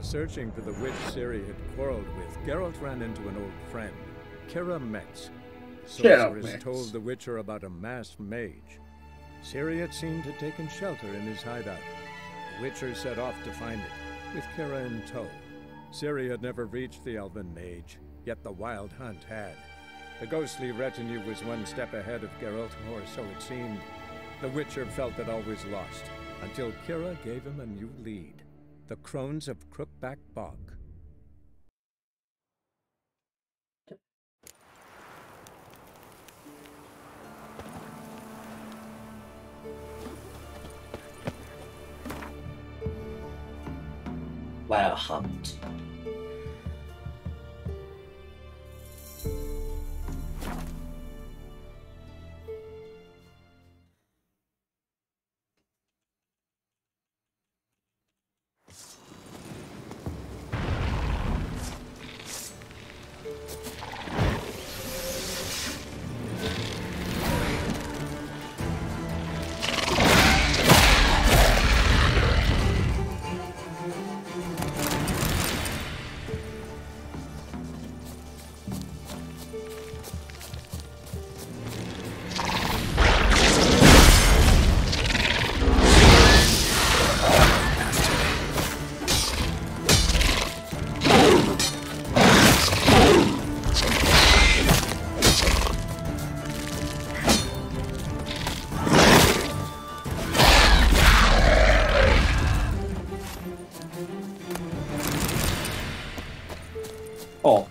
Searching for the witch Ciri had quarreled with, Geralt ran into an old friend, Kira Metz. The sorceress told the Witcher about a masked mage. Ciri had seemed to have taken shelter in his hideout. The Witcher set off to find it, with Kira in tow. Ciri had never reached the elven mage, yet the wild hunt had. The ghostly retinue was one step ahead of Geralt, or so it seemed. The Witcher felt that all was lost, until Kira gave him a new lead. The Crones of Crookback Bog. Wild Hunt.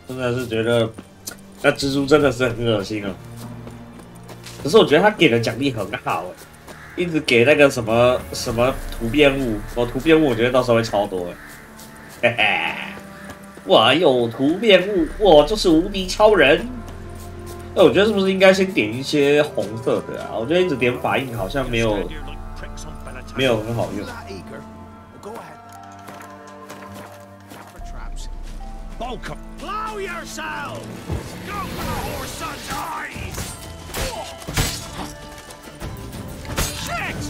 真的是觉得那蜘蛛真的是很恶心哦。可是我觉得他给的奖励很好一直给那个什么突变物，突变物我觉得到时候会超多嘿嘿，我有突变物，我就是无敌超人。我觉得是不是应该先点一些红色的啊？我觉得一直点法印好像没有很好用。Welcome. Blow yourself! Go for the horse's eyes! Shit!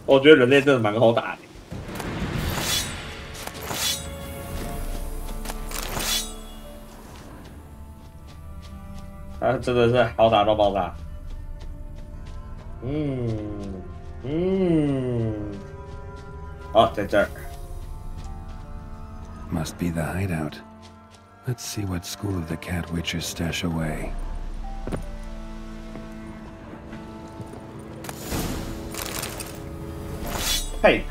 我觉得人类真的蛮好打的。他真的是好打到爆炸。好，在这儿。Must be the hideout. Let's see what School of the Cat Witchers stash away. Take.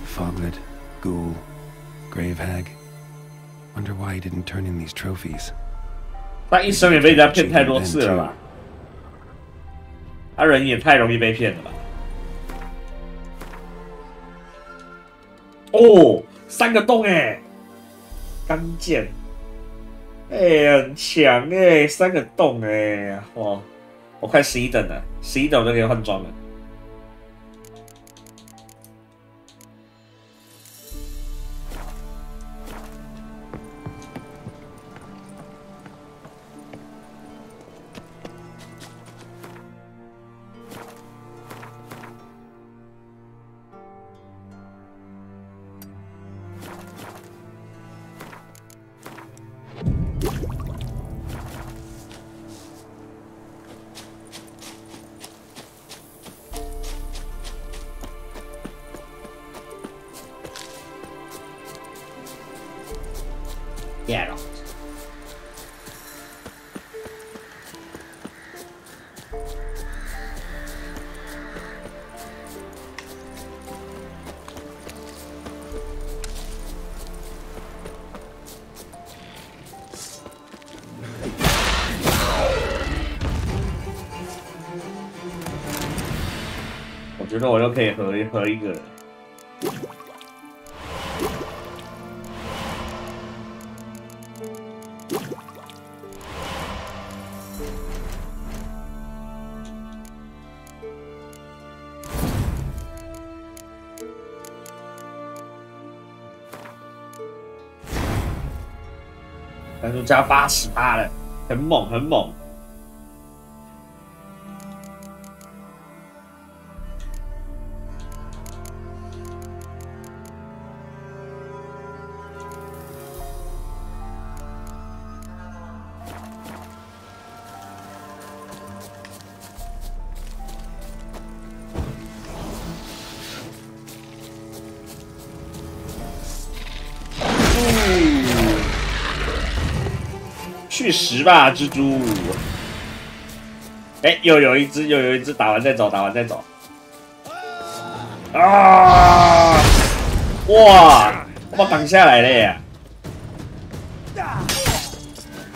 Foglet, Ghoul, Grave Hag. Wonder why he didn't turn in these trophies. 他一生也被人家骗太多次了吧？他人也太容易被骗了吧？哦，3个洞哎，钢剑，很强哎，3个洞哎，哇，我快11等了，11等我就可以换装了。Geralt. 我觉得我又可以合一个人。难度加88了，很猛很猛。去10吧，蜘蛛！哎，又有一只，打完再走，打完再走。啊！哇，我挡下来了耶！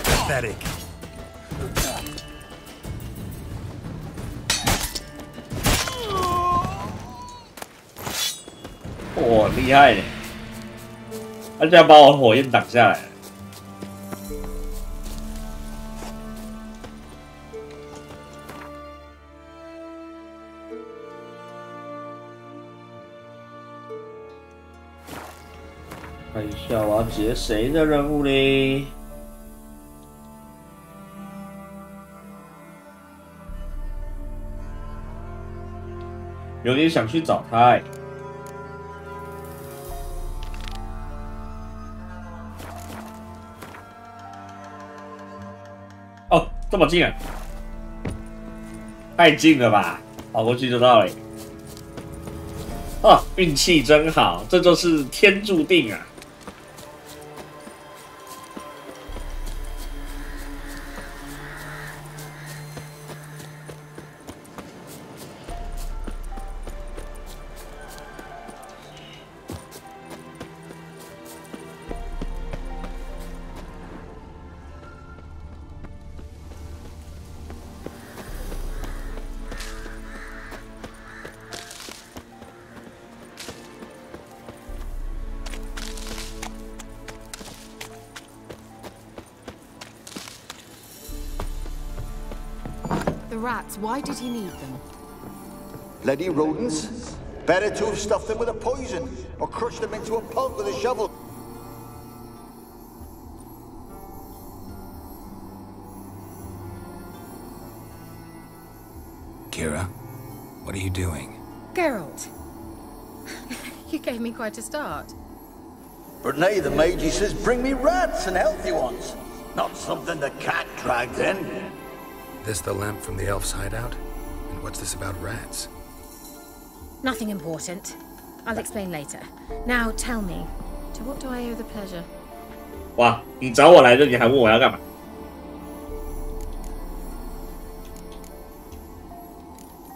Pathetic. 哇，厉害耶！他居然把我火焰挡下来了。 看一下我要解谁的任务嘞？有点想去找他哎。哦，这么近啊！太近了吧，跑过去就到了。啊，运气真好，这就是天注定啊！ The rats, why did he need them? Bloody rodents. Better to have stuffed them with a poison, or crushed them into a pulp with a shovel. Kira, what are you doing? Geralt. You gave me quite a start. But nay, the mage, he says, bring me rats and healthy ones. Not something the cat dragged in. This the lamp from the elf's hideout? And what's this about rats? Nothing important. I'll explain later. Now tell me, to what do I owe the pleasure? 哇，你找我来的，你还问我要干嘛？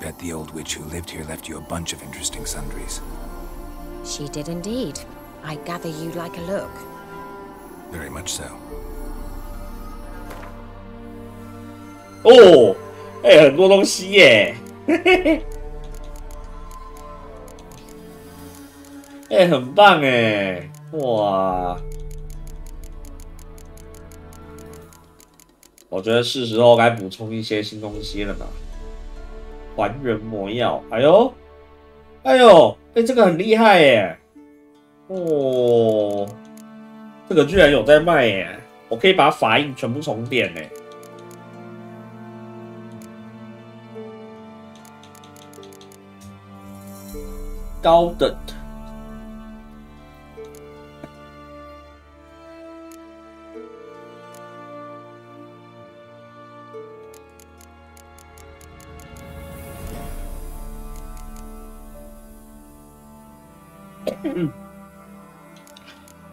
Bet the old witch who lived here left you a bunch of interesting sundries. She did indeed. I gather you'd like a look. Very much so. 哦，哎，很多东西耶，嘿嘿嘿，哎，很棒哎，哇！我觉得是时候该补充一些新东西了吧。还原魔药，哎呦，哎呦，哎，这个很厉害耶！哦，这个居然有在卖耶！我可以把法印全部重点耶。 高等，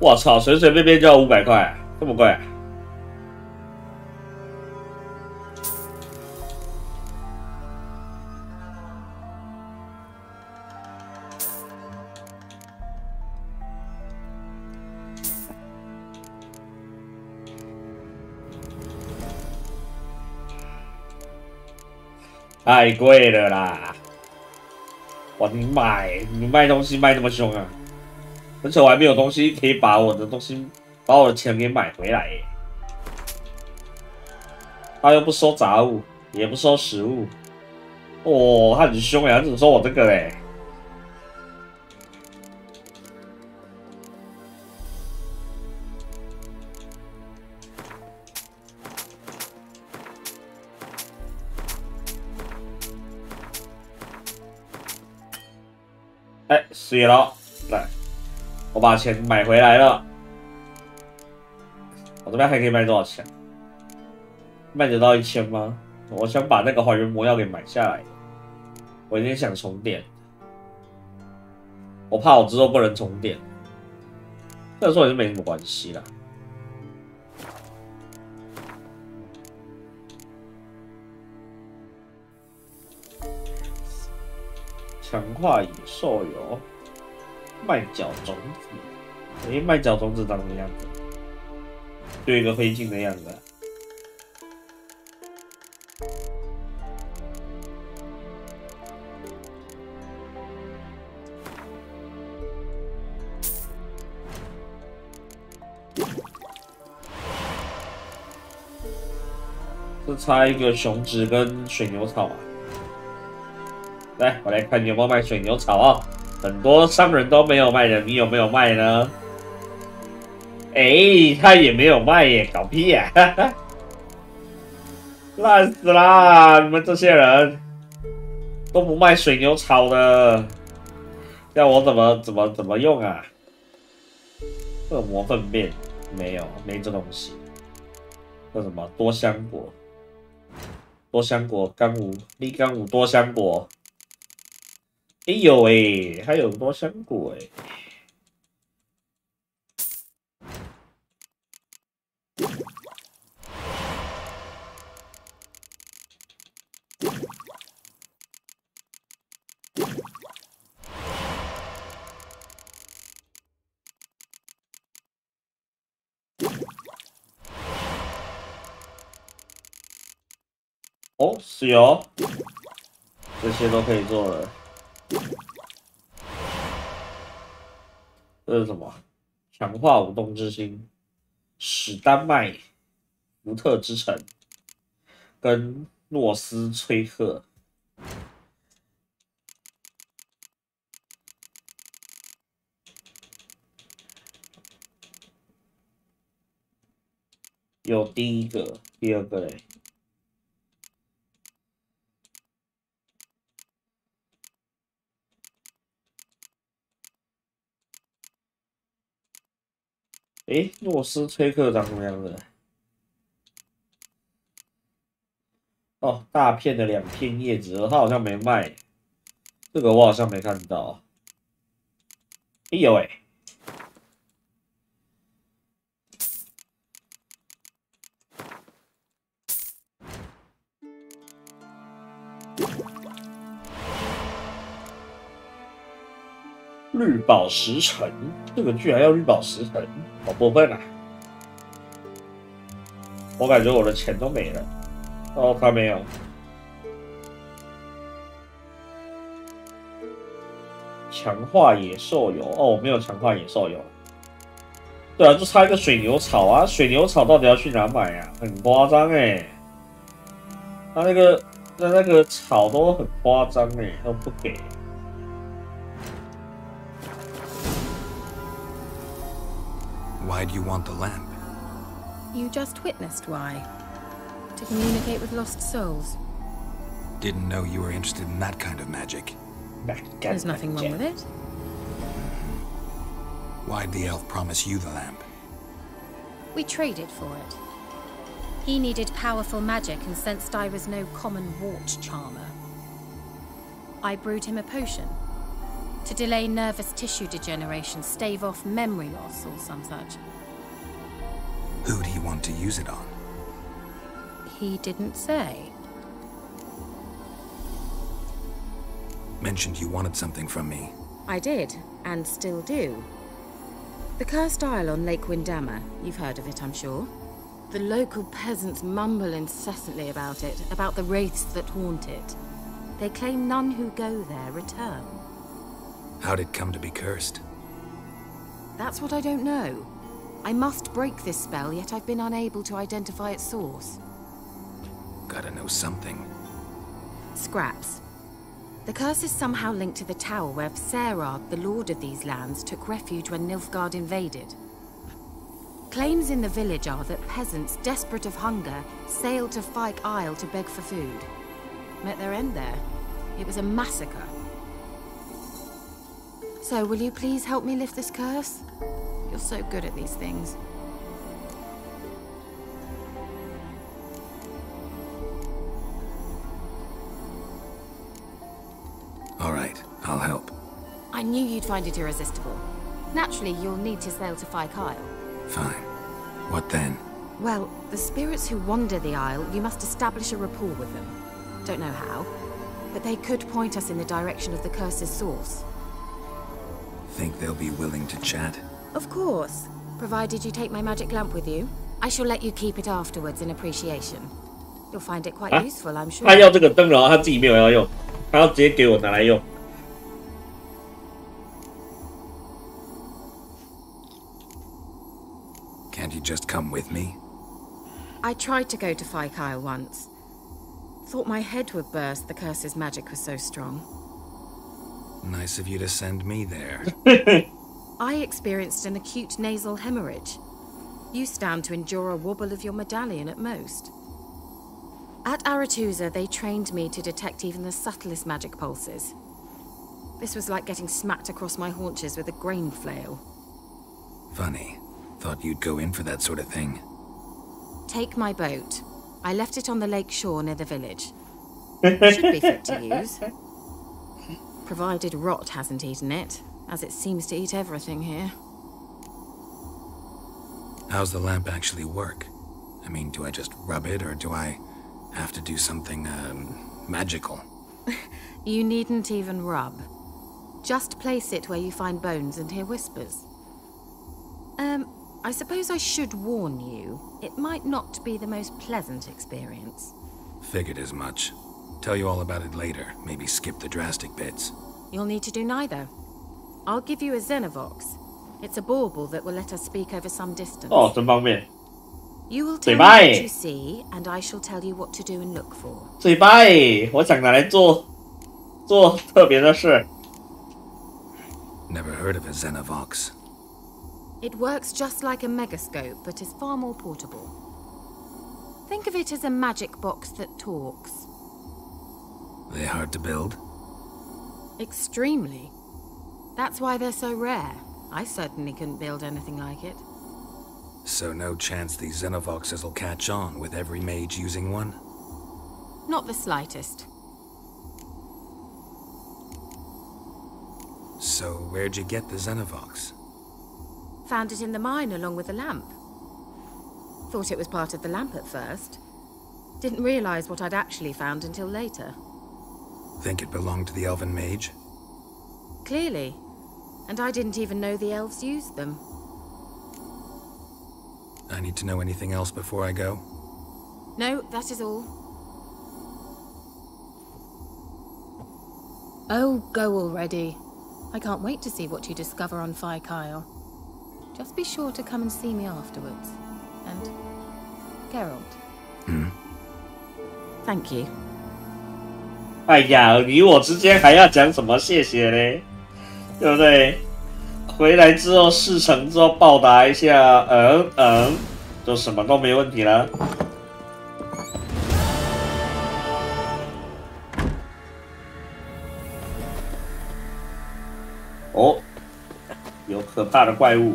我操，随随便便就要500块，这么贵啊！太贵了啦！哇，你卖东西卖那么凶啊！而且我还没有东西可以把我的钱给买回来耶。他又不收杂物，也不收食物。哦，他很凶呀，他只收我这个嘞。哎，水了，来，我把钱买回来了。我这边还可以卖多少钱？卖得到1000吗？我想把那个还原魔药给买下来。我有点想重点，我怕我之后不能重点。这说也是没什么关系啦。强化野兽油，麦角种子。诶，麦角种子长什么样子？就一个灰烬的样子。是差一个熊脂跟水牛草啊。来，我来看你有没有卖水牛草啊？很多商人都没有卖的，你有没有卖呢？哎，他也没有卖耶，搞屁呀！哈哈，烂死啦！你们这些人都不卖水牛草的，要我怎么用啊？恶魔粪便没这东西。这什么多香果？多香果干五立干五多香果。哎呦喂，还有多香果哎！哦，是哦，这些都可以做了。这是什么？强化舞动之心，史丹麦、福特之城跟诺斯崔克。有第一个，第二个嘞。诶，诺斯崔克长什么样子？哦，大片的2片叶子，他好像没卖，这个我好像没看到。哎呦喂！绿宝石城，这个居然要绿宝石城，好过分啊！我感觉我的钱都没了。哦，他没有。强化野兽油，哦，我没有强化野兽油。对啊，就差一个水牛草啊！水牛草到底要去哪买啊？很夸张哎！他那个草都很夸张哎，都不给。Why do you want the lamp? You just witnessed why. To communicate with lost souls. Didn't know you were interested in that kind of magic. There's nothing wrong with it. Why'd the elf promise you the lamp? We traded for it. He needed powerful magic and sensed I was no common wart charmer. I brewed him a potion. To delay nervous tissue degeneration, stave off memory loss or some such. Who'd he want to use it on? He didn't say. Mentioned you wanted something from me. I did, and still do. The cursed isle on Lake Windammer. You've heard of it, I'm sure. The local peasants mumble incessantly about it, about the wraiths that haunt it. They claim none who go there return. How'd it come to be cursed? That's what I don't know. I must break this spell, yet I've been unable to identify its source. Gotta know something. Scraps. The curse is somehow linked to the tower where Serard, the lord of these lands, took refuge when Nilfgaard invaded. Claims in the village are that peasants, desperate of hunger, sailed to Fyke Isle to beg for food. Met their end there. It was a massacre. So, will you please help me lift this curse? You're so good at these things. All right, I'll help. I knew you'd find it irresistible. Naturally, you'll need to sail to Phi Kyle. Fine. What then? Well, the spirits who wander the Isle, you must establish a rapport with them. Don't know how, but they could point us in the direction of the curse's source. Think they'll be willing to chat? Of course, provided you take my magic lamp with you. I shall let you keep it afterwards in appreciation. You'll find it quite useful, I'm sure. 他要这个灯，然后他自己没有要用，他要直接给我拿来用。Can't you just come with me? I tried to go to Phi Kyle once. Thought my head would burst, the curse's magic was so strong. Nice of you to send me there. I experienced an acute nasal hemorrhage. You stand to endure a wobble of your medallion at most. At Aretusa, they trained me to detect even the subtlest magic pulses. This was like getting smacked across my haunches with a grain flail. Funny. Thought you'd go in for that sort of thing. Take my boat. I left it on the lake shore near the village. Should be fit to use. Provided rot hasn't eaten it, as it seems to eat everything here. How's the lamp actually work? I mean, do I just rub it, or do I have to do something, magical? You needn't even rub. Just place it where you find bones and hear whispers. I suppose I should warn you, it might not be the most pleasant experience. Figured as much. Tell you all about it later, maybe skip the drastic bits. You'll need to do neither. I'll give you a Xenovox. It's a bauble that will let us speak over some distance. 哦，真方便。 You will tell me what you see, and I shall tell you what to do and look for. 嘴巴诶，我想拿来做特别的事。 Never heard of a Xenovox. It works just like a megascope, but is far more portable. Think of it as a magic box that talks. They hard to build? Extremely. That's why they're so rare. I certainly couldn't build anything like it. So no chance these Xenovoxes will catch on with every mage using one? Not the slightest. So where'd you get the Xenovox? Found it in the mine along with the lamp. Thought it was part of the lamp at first. Didn't realize what I'd actually found until later. Think it belonged to the elven mage? Clearly. And I didn't even know the elves used them. I need to know anything else before I go? No, that is all. Oh, go already. I can't wait to see what you discover on Phi Kyle. Just be sure to come and see me afterwards. And Geralt. Thank you. 哎呀，你我之间还要讲什么谢谢嘞？对不对？回来之后事成之后报答一下，就什么都没问题了。哦，有可怕的怪物。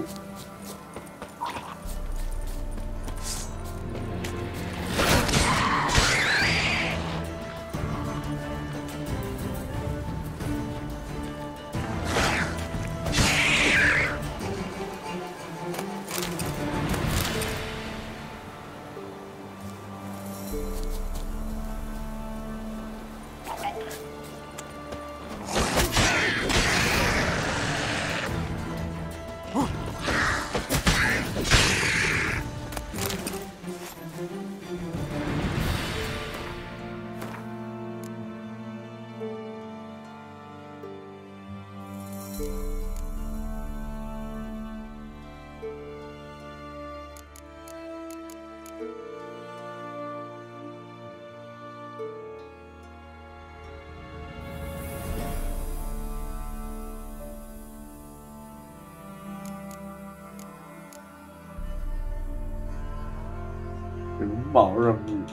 寻宝任务，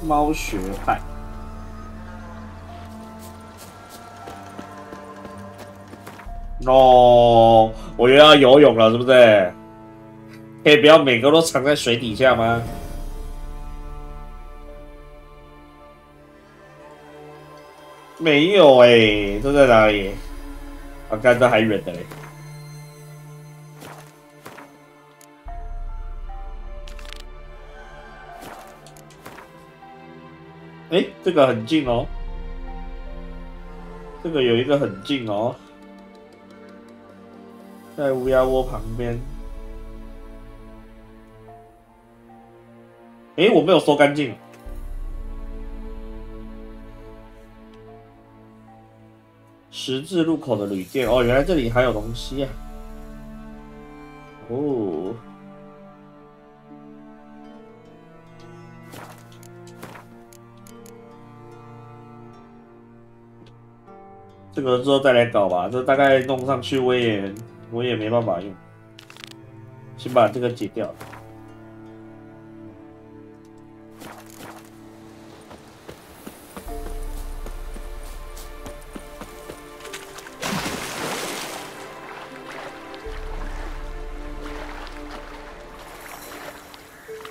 猫学派。哦，我又要游泳了，是不是？可以不要每个都藏在水底下吗？没有哎，这在哪里？我看这还远的嘞。哎，这个很近哦，这个有一个很近哦，在乌鸦窝旁边。哎，我没有收干净。十字路口的旅店哦，原来这里还有东西啊！哦，这个之后再来搞吧。这大概弄上去我也没办法用，先把这个解掉。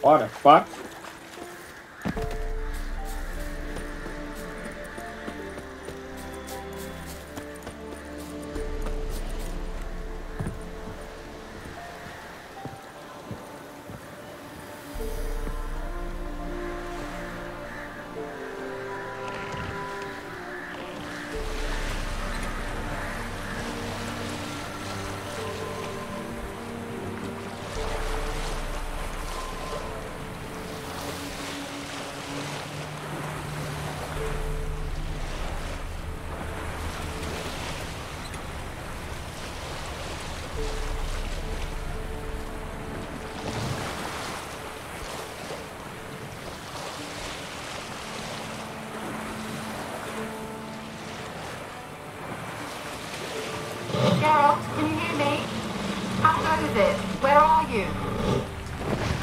What the fuck?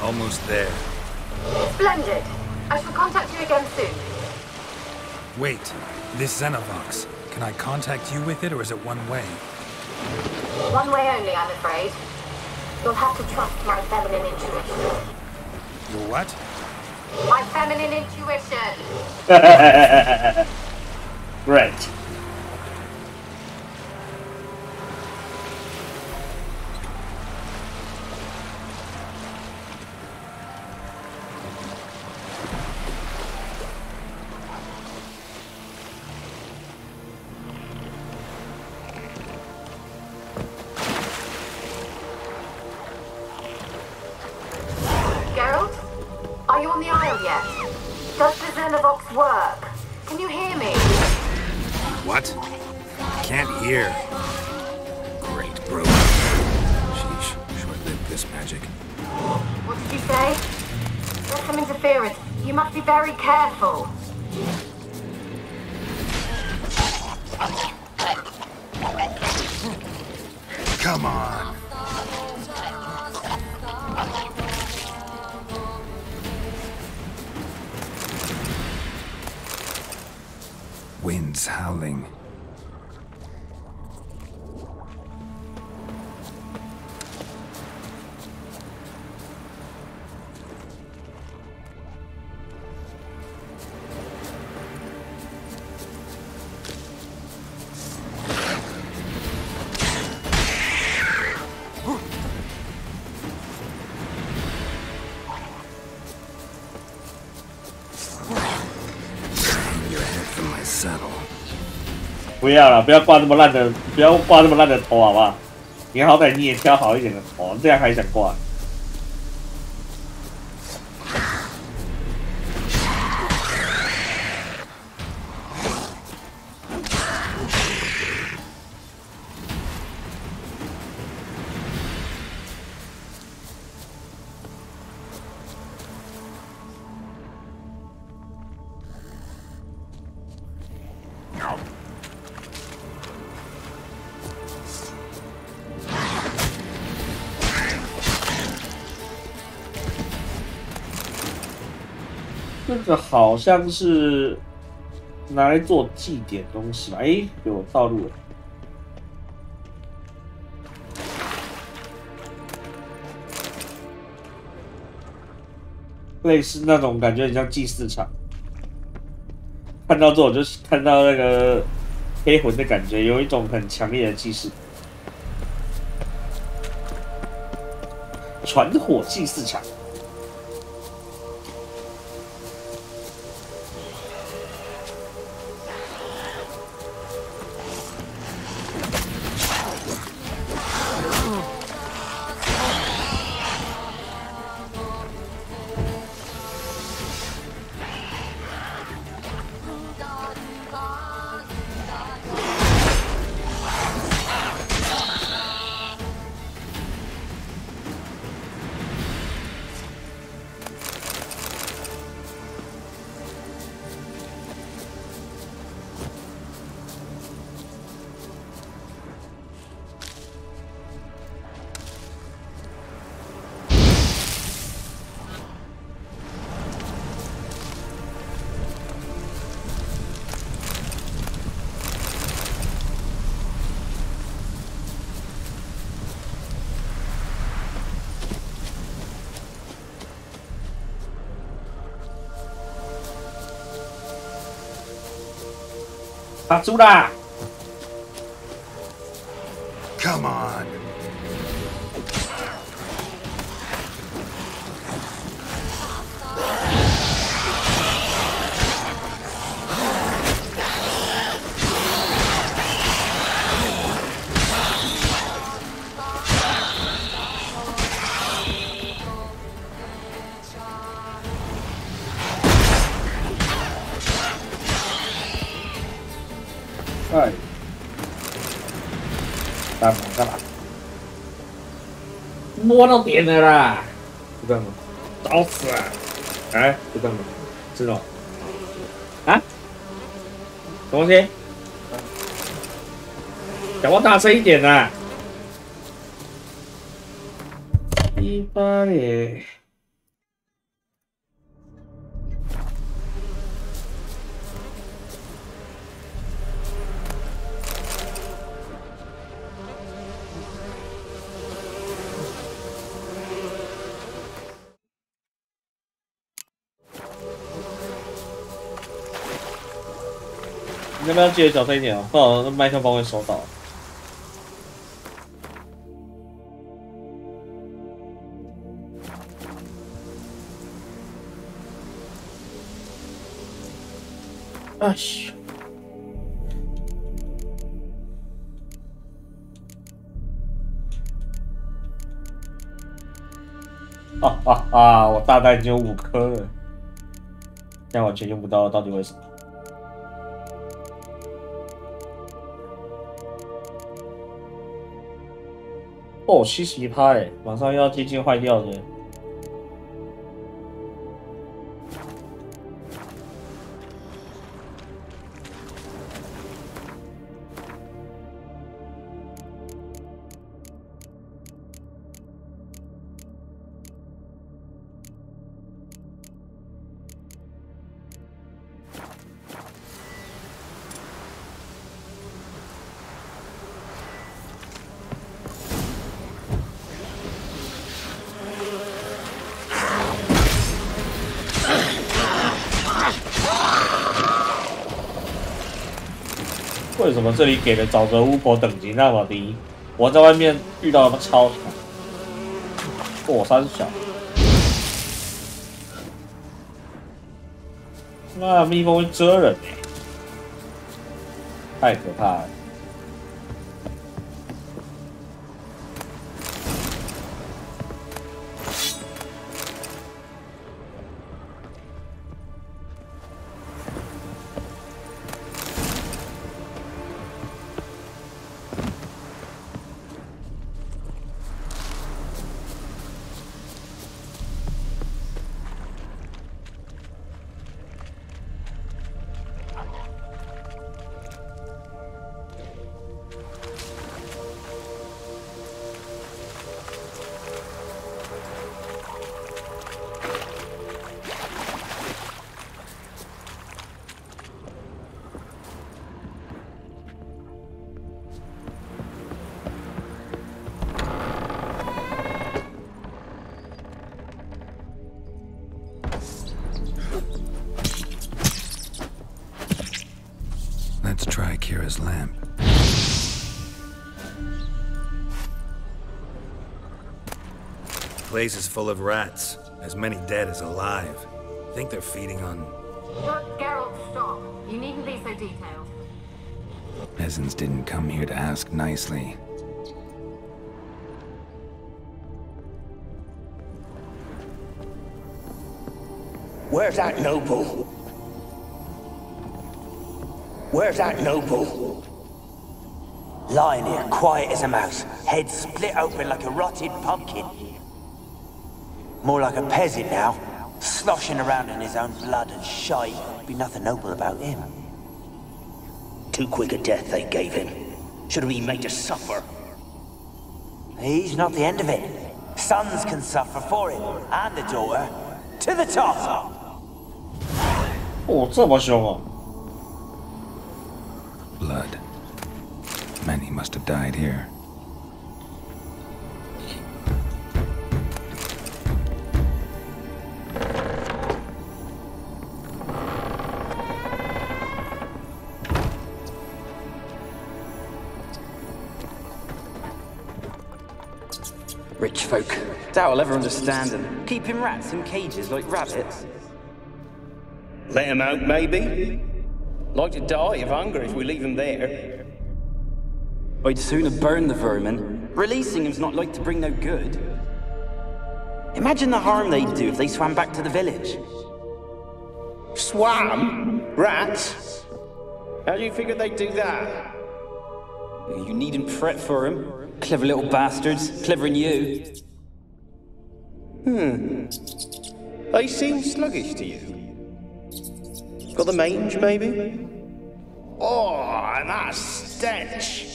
Almost there. Splendid. I shall contact you again soon. Wait, this Xenovox. Can I contact you with it, or is it one way? One way only, I'm afraid. You'll have to trust my feminine intuition. Your what? My feminine intuition. Great. Are you on the aisle yet? Does the Xenovox work? Can you hear me? What? Can't hear. Great, bro. Sheesh, short-lived this magic. What did you say? There's some interference. You must be very careful. Come on. Winds howling. Settle. 不要了，不要挂这么烂的，不要挂这么烂的头，好不好？你好歹你也挑好一点的头，这样还想挂？这个好像是拿来做祭典东西吧？哎，给我道路了。类似那种感觉，很像祭祀场。看到这我就看到那个黑魂的感觉，有一种很强烈的祭祀。传火祭祀场。打住啦 Come on. Rồi. 干嘛？摸到点了啦！不干嘛？找死啊！哎，不干嘛？这种啊？什么东西？讲话大声一点呐！一八年。你要不要记得小声一点哦？不然那麦克风会收到。哎呦！哈哈哈！我大弹已经有5颗了，现在完全用不到，到底为什么？哦，71%哎，马上要接近坏掉了。为什么这里给的沼泽巫婆等级那么低？我在外面遇到的超强，火山小，那蜜蜂会蛰人哎，太可怕了。Let's try Kira's lamp. The place is full of rats. As many dead as alive. Think they're feeding on... Look, Geralt, stop. You needn't be so detailed. Peasants didn't come here to ask nicely. Where's that noble? Where's that noble? Lying here, quiet as a mouse, head split open like a rotted pumpkin. More like a peasant now, sloshing around in his own blood and shite. Be nothing noble about him. Too quick a death they gave him. Should have been made to suffer. He's not the end of it. Sons can suffer for him, and the daughter. To the top! 哦，这么凶哦！ Blood. Many must have died here. Rich folk. Doubt I'll ever understand them. Keeping rats in cages like rabbits. Let them out, maybe? Like to die of hunger if we leave them there. I'd sooner burn the vermin. Releasing them's not like to bring no good. Imagine the harm they'd do if they swam back to the village. Swam? Rats? How do you figure they'd do that? You needn't fret for them. Clever little bastards. Clever than you. They seem sluggish to you. Got the mange, maybe? Oh, and that stench!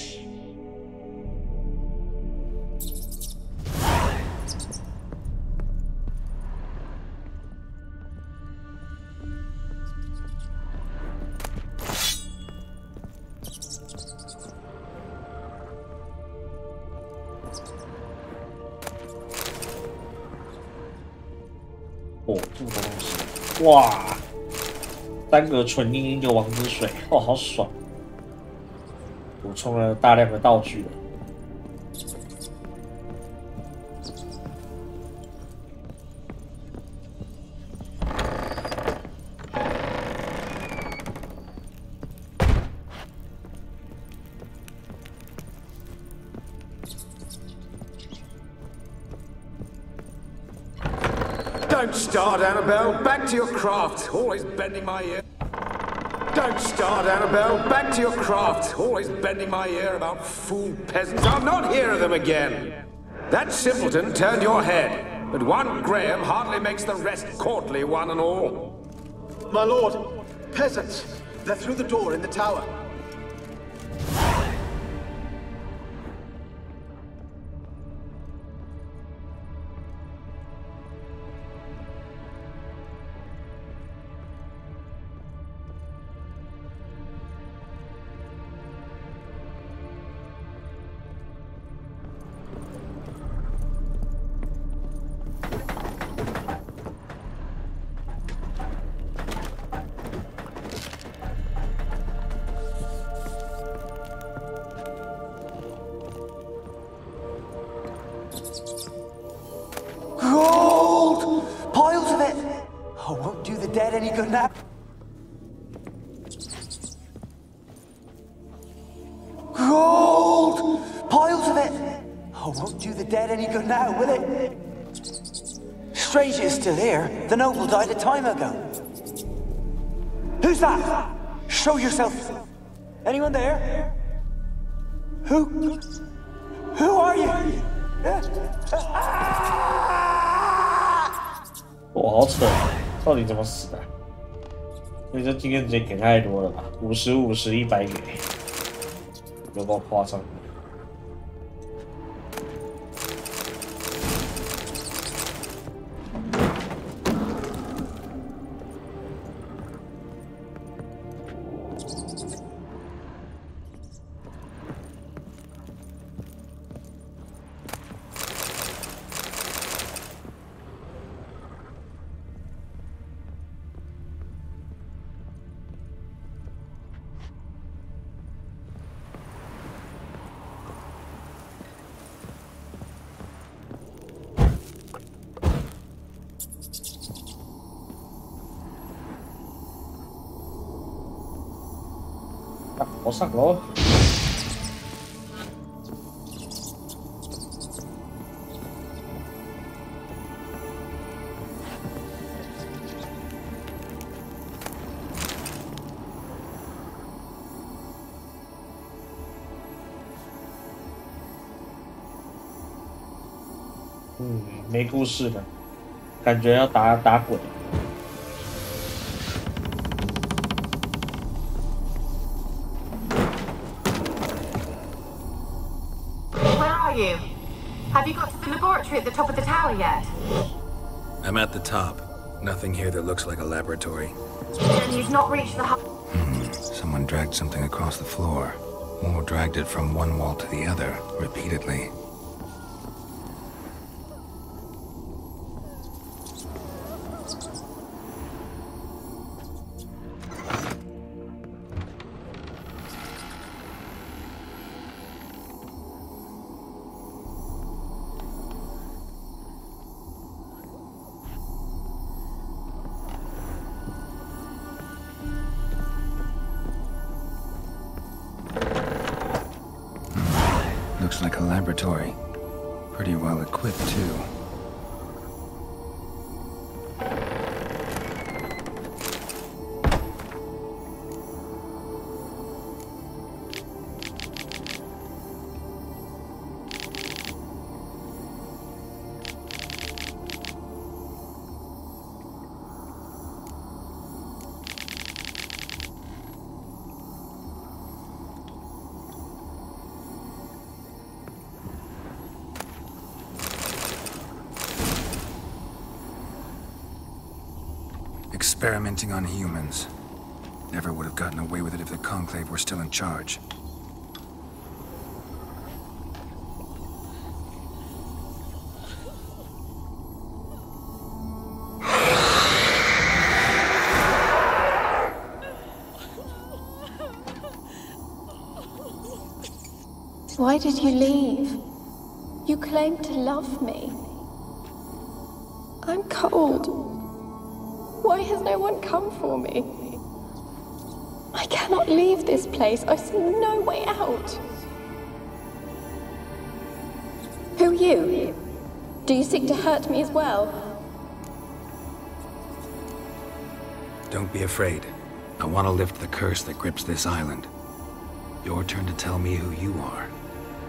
哦，这么多东西，哇！3个纯阴阴的王之水，哦，好爽！补充了大量的道具了。Don't start, Annabelle. Back to your craft. Always bending my ear. Don't start, Annabelle. Back to your craft. Always bending my ear about fool peasants. I'll not hear of them again. That simpleton turned your head, but one Graham hardly makes the rest courtly, one and all. My lord, peasants. They're through the door in the tower. Gold! Piles of it! Oh, won't do the dead any good now. Gold! Piles of it! Oh, won't do the dead any good now, will it? Strange it's still here. The noble died a time ago. Who's that? Show yourself. Anyone there? Who are you? 哇，好扯！到底怎么死的？所以这经验值给太多了吧？50、50、100给，有够夸张。我上楼。没故事的，感觉要打滚。Where are you? Have you got to the laboratory at the top of the tower yet? I'm at the top. Nothing here that looks like a laboratory. Then you've not reached the hub. Someone dragged something across the floor. Or dragged it from one wall to the other, repeatedly. Looks like a laboratory. Pretty well equipped, too. Experimenting on humans. Never would have gotten away with it if the Conclave were still in charge. Why did you leave? You claimed to love me. I'm cold. Why has no one come for me? I cannot leave this place. I see no way out. Who are you? Do you seek to hurt me as well? Don't be afraid. I want to lift the curse that grips this island. Your turn to tell me who you are.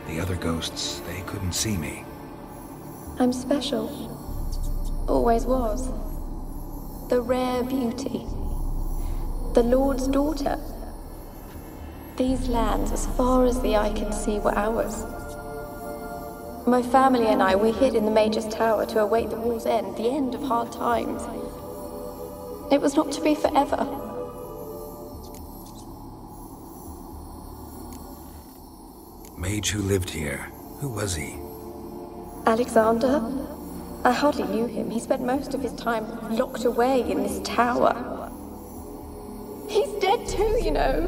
The other ghosts, they couldn't see me. I'm special. Always was. The rare beauty. The Lord's daughter. These lands, as far as the eye can see, were ours. My family and I, we hid in the Major's Tower to await the war's end, the end of hard times. It was not to be forever. Mage who lived here. Who was he? Alexander? I hardly knew him. He spent most of his time locked away in this tower. He's dead too, you know.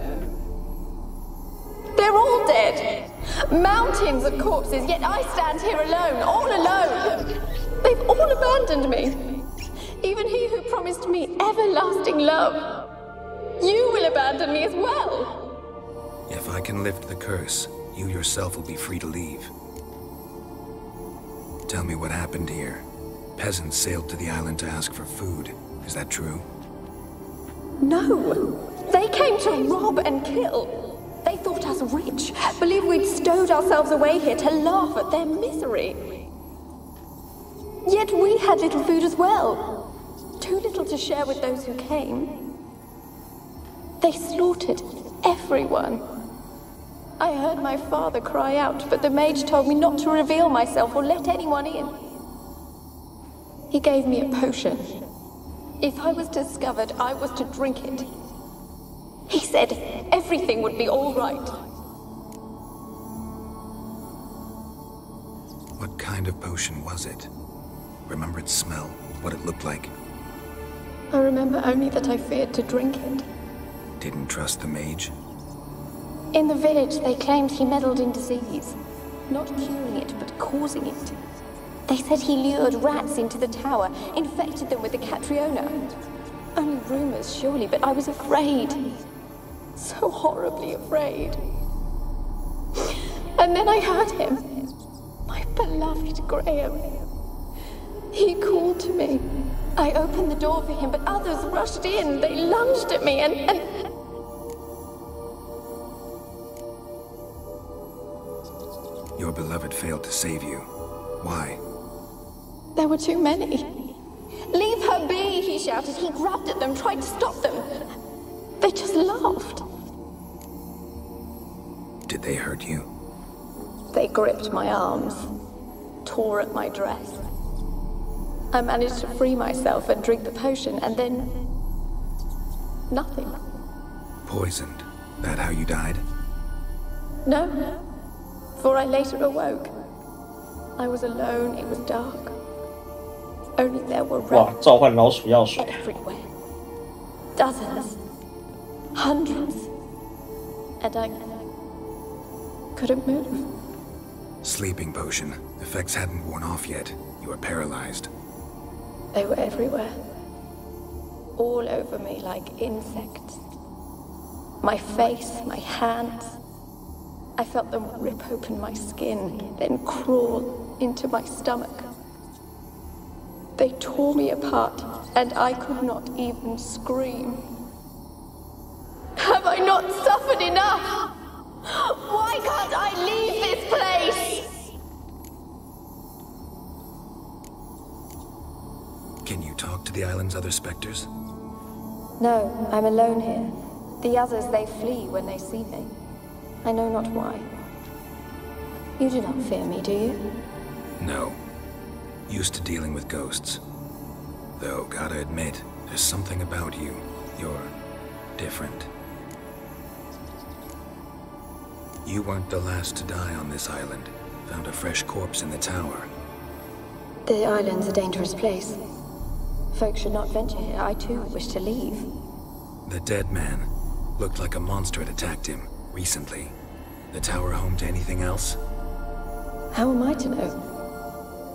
They're all dead. Mountains of corpses, yet I stand here alone, all alone. They've all abandoned me. Even he who promised me everlasting love. You will abandon me as well. If I can lift the curse, you yourself will be free to leave. Tell me what happened here. Peasants sailed to the island to ask for food. Is that true? No. They came to rob and kill. They thought us rich, believed we'd stowed ourselves away here to laugh at their misery. Yet we had little food as well. Too little to share with those who came. They slaughtered everyone. I heard my father cry out, but the mage told me not to reveal myself or let anyone in. He gave me a potion. If I was discovered, I was to drink it. He said everything would be all right. What kind of potion was it? Remember its smell, what it looked like? I remember only that I feared to drink it. Didn't trust the mage? In the village, they claimed he meddled in disease. Not curing it, but causing it. They said he lured rats into the tower, infected them with the Catriona. Only rumors, surely, but I was afraid. so horribly afraid. And then I heard him, my beloved Graham. He called to me. I opened the door for him, but others rushed in. They lunged at me and... Your beloved failed to save you. Why? There were too many. Leave her be, he shouted. He grabbed at them, tried to stop them. They just laughed. Did they hurt you? They gripped my arms, tore at my dress. I managed to free myself and drink the potion, and then... nothing. Poisoned? That how you died? No, for I later awoke. I was alone, it was dark. Only there were 哇，召唤老鼠药水。 everywhere. Dozens. Hundreds. And I couldn't move. Sleeping potion. Effects hadn't worn off yet. You were paralyzed. They were everywhere. All over me like insects. My face, my hands. I felt them rip open my skin, then crawl into my stomach. They tore me apart, and I could not even scream. Have I not suffered enough? Why can't I leave this place? Can you talk to the island's other specters? No, I'm alone here. The others, they flee when they see me. I know not why. You do not fear me, do you? No. Used to dealing with ghosts. Though, gotta admit, there's something about you. You're different. You weren't the last to die on this island. Found a fresh corpse in the tower. The island's a dangerous place. Folk should not venture here. I too wish to leave. The dead man. Looked like a monster had attacked him, recently. The tower home to anything else? How am I to know?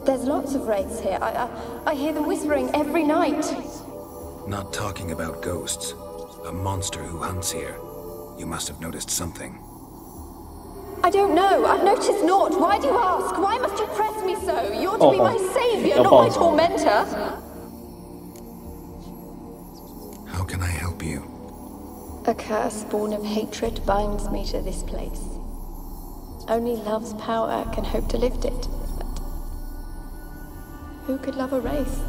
There's lots of wraiths here. I hear them whispering every night. Not talking about ghosts. A monster who hunts here. You must have noticed something. I don't know. I've noticed naught. Why do you ask? Why must you press me so? You're to be my savior, not my tormentor. How can I help you? A curse born of hatred binds me to this place. Only love's power can hope to lift it. But who could love a wraith?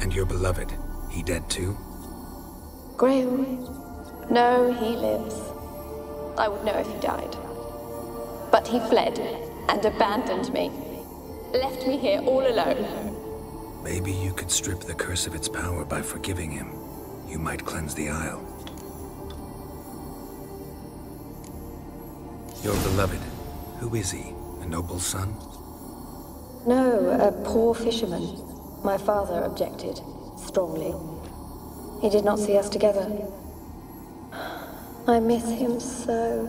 And your beloved, he dead too? Graham? No, he lives. I would know if he died. But he fled and abandoned me. Left me here all alone. Maybe you could strip the curse of its power by forgiving him. You might cleanse the Isle. Your beloved, who is he? A noble son? No, a poor fisherman. My father objected, strongly. He did not see us together. I miss him so.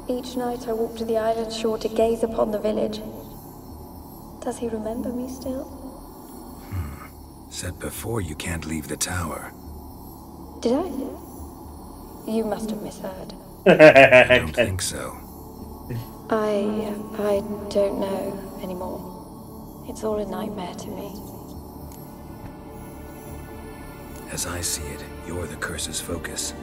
Each night I walk to the island shore to gaze upon the village. Does he remember me still? Said before you can't leave the tower. Did I? You must have misheard. I don't think so. I don't know anymore. It's all a nightmare to me. As I see it, you're the curse's focus.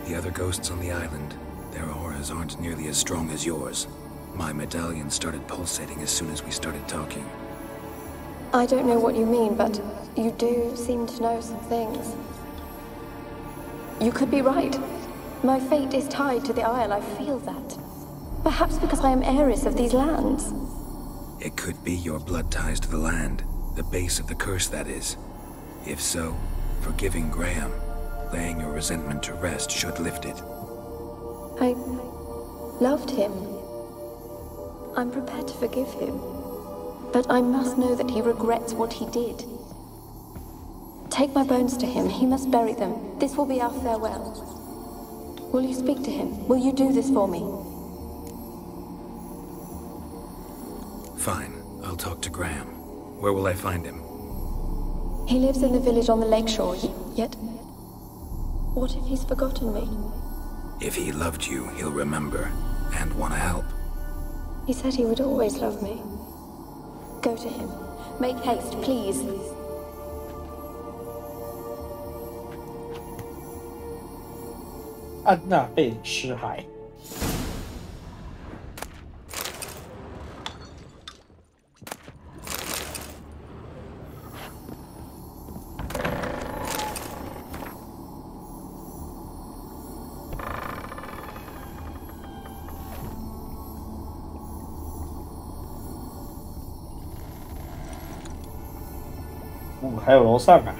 The other ghosts on the island, their auras aren't nearly as strong as yours. My medallion started pulsating as soon as we started talking. I don't know what you mean, but you do seem to know some things. You could be right. My fate is tied to the Isle, I feel that. Perhaps because I am heiress of these lands. It could be your blood ties to the land, the base of the curse, that is. If so, forgiving Graham, laying your resentment to rest should lift it. I loved him. I'm prepared to forgive him. But I must know that he regrets what he did. Take my bones to him. He must bury them. This will be our farewell. Will you speak to him? Will you do this for me? Fine. I'll talk to Graham. Where will I find him? He lives in the village on the lakeshore, yet... what if he's forgotten me? If he loved you, he'll remember and want to help. He said he would always love me. Go to him. Make haste, please. 安娜贝尸骸。还有楼上啊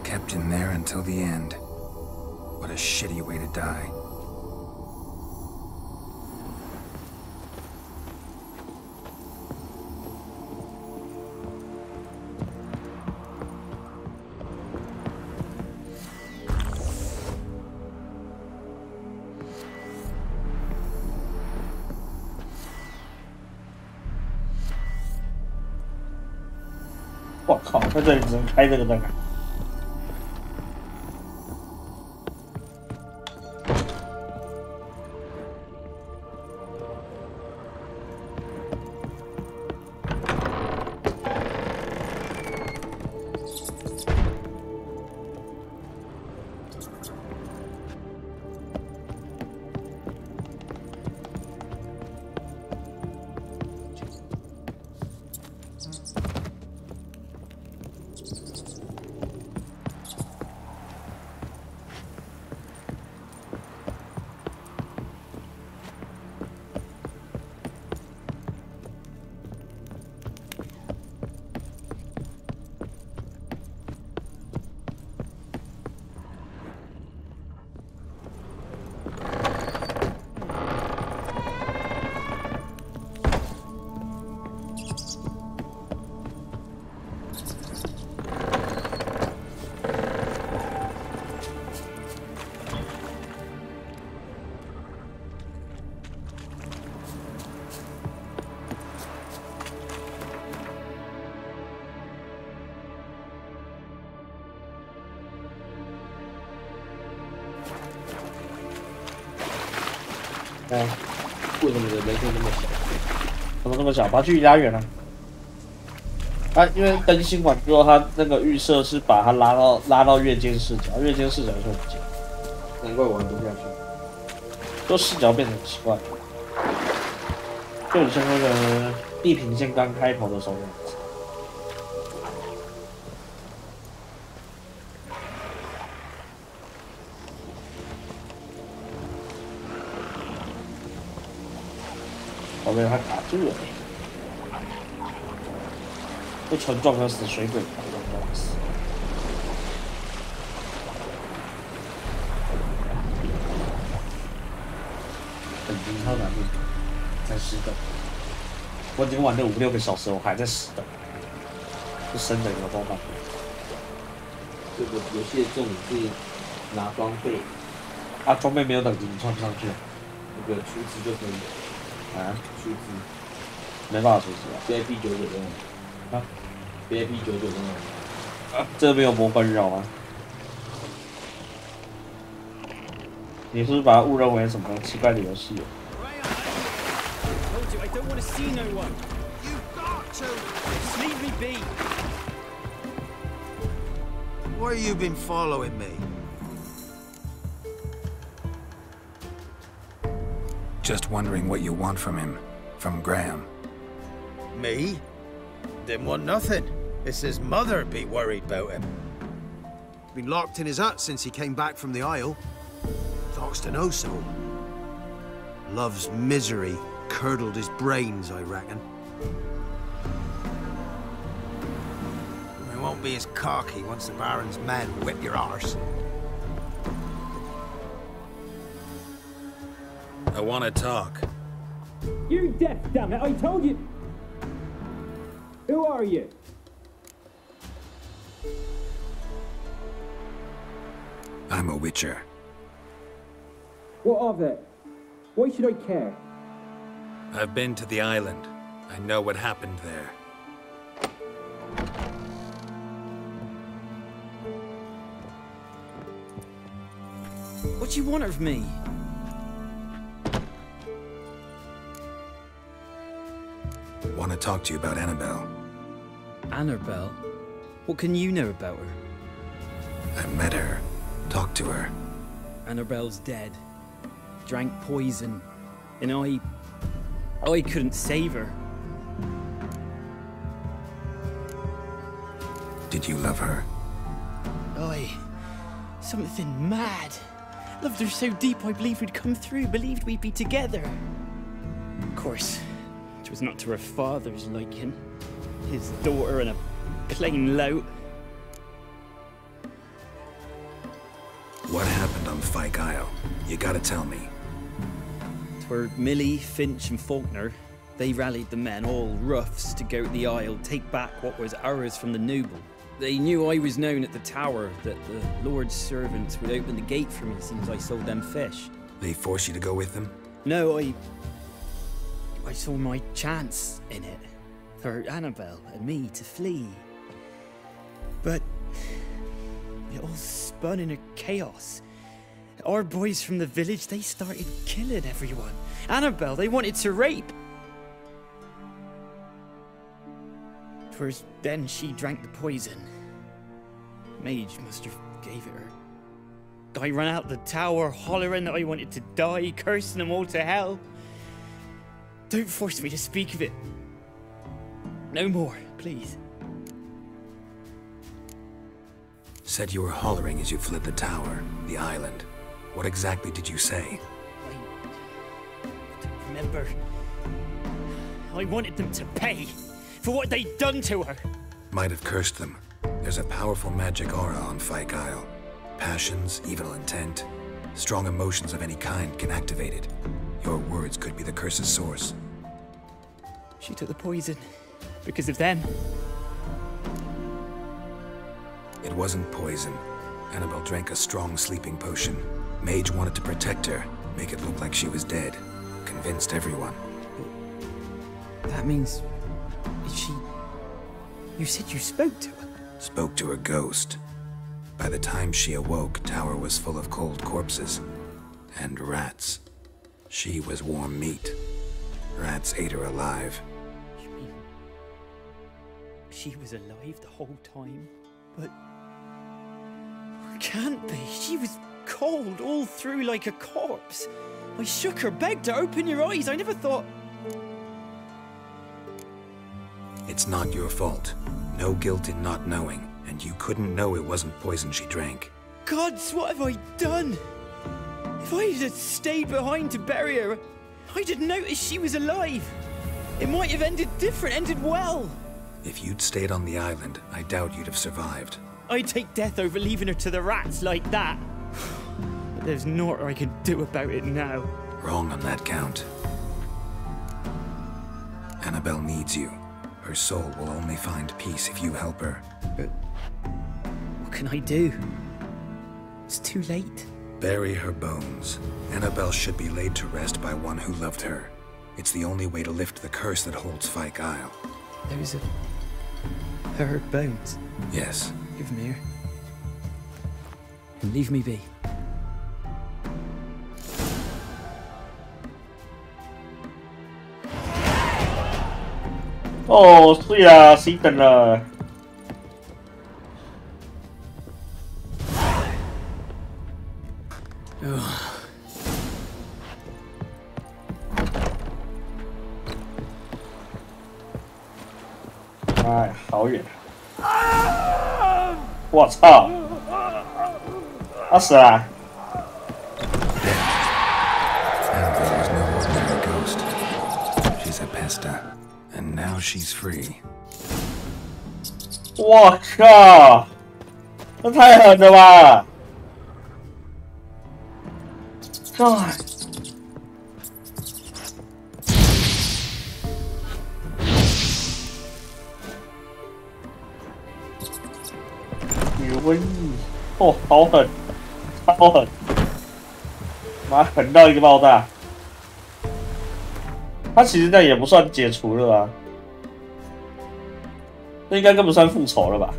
！Kept in there until the end. What a shitty way to die.我靠，在这里只能开这个灯啊！哎，为什么人会那么小？怎么那么小？把距离拉远了。啊，因为更新完之后，它那个预设是把它拉到月间视角，月间视角就不见。难怪玩不下去。就视角变得很奇怪，就很像那个地平线刚开头的时候那样子。我被他卡住了，被船撞个死水鬼，撞死。本金超难度，在10等。我已经玩了5、6个小时，我还在10等，不升等有多慢？这个游戏的重点是拿装备，啊，装备没有等级，你穿不上去。那个出资就可以了。啊，出资，没办法出资啊。VIP 99的啊 ，VIP 99的啊，这没有魔关扰吗？你是不是把它误认为什么奇怪的游戏？ Why you been following me? Just wondering what you want from him, from Graham. Me? Didn't want nothing. It's his mother be worried about him. Been locked in his hut since he came back from the Isle. Talks to no soul. Love's misery curdled his brains, I reckon. We won't be as cocky once the Baron's men whip your arse. I want to talk. You're deaf, damn it! I told you. Who are you? I'm a Witcher. What of it? Why should I care? I've been to the island. I know what happened there. What do you want of me? Want to talk to you about Annabelle. Annabelle? What can you know about her? I met her. Talked to her. Annabelle's dead. Drank poison. And I couldn't save her. Did you love her? Something mad. Loved her so deep I believed we'd come through, believed we'd be together. Of course, it was not to her father's liking. His daughter and a plain lout. What happened on Fyke Isle? You gotta tell me. 'Twere Millie, Finch and Faulkner. They rallied the men, all roughs, to go to the Isle, take back what was ours from the noble. They knew I was known at the tower, that the Lord's servants would open the gate for me as soon as I sold them fish. They forced you to go with them? No, I saw my chance in it. For Annabelle and me to flee. But it all spun in a chaos. Our boys from the village, they started killing everyone. Annabelle, they wanted to rape. 'Twas then she drank the poison. Mage must have gave it her. I ran out the tower, hollering that I wanted to die, cursing them all to hell. Don't force me to speak of it. No more, please. Said you were hollering as you fled the tower, the island. What exactly did you say? I don't remember. I wanted them to pay for what they'd done to her. Might have cursed them. There's a powerful magic aura on Fyke Isle. Passions, evil intent, strong emotions of any kind can activate it. Your words could be the curse's source. She took the poison because of them. It wasn't poison. Annabelle drank a strong sleeping potion. Mage wanted to protect her, make it look like she was dead. Convinced everyone. That means... she... You said you spoke to her? Spoke to her ghost. By the time she awoke, tower was full of cold corpses. And rats. She was warm meat. Rats ate her alive. You mean... she was alive the whole time? But... can't be. She was cold all through like a corpse. I shook her, begged her, open your eyes. I never thought... It's not your fault. No guilt in not knowing, and you couldn't know it wasn't poison she drank. Gods, what have I done? If I had stayed behind to bury her, I'd have noticed she was alive. It might have ended different, ended well. If you'd stayed on the island, I doubt you'd have survived. I'd take death over leaving her to the rats like that. But there's naught I can do about it now. Wrong on that count. Annabelle needs you. Her soul will only find peace if you help her. But what can I do? It's too late. Bury her bones. Annabelle should be laid to rest by one who loved her. It's the only way to lift the curse that holds Fyke Isle. Those are... her bones? Yes. Give them here. And leave me be.哦，睡啦，熄灯了。哎，好远！我操！他死了。Annabelle was no ordinary ghost. She's a pesta. And now she's free. 我靠，这太狠了吧！干！瘟疫，哦，好狠，超狠！妈，狠到一个爆炸！他其实那也不算解除了吧？那应该更不算复仇了吧？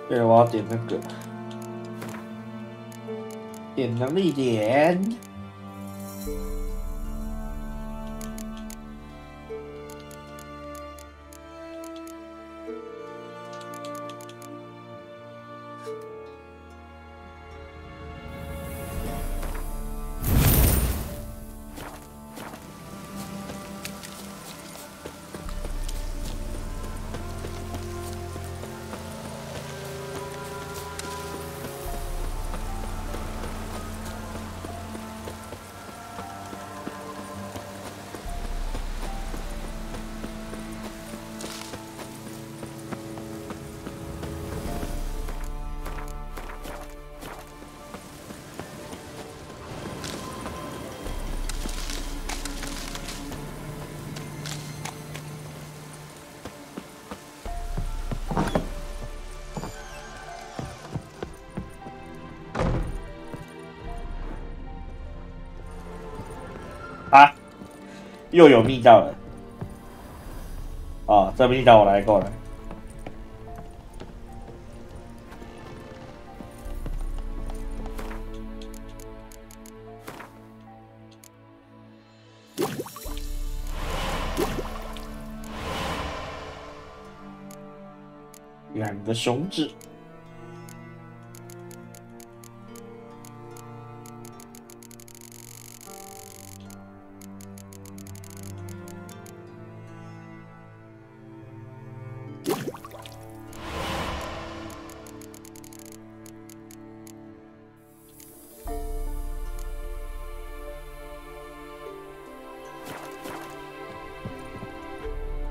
对，我要点那个，点能力点。啊，又有密道了。啊，这密道我来过了。两个熊指。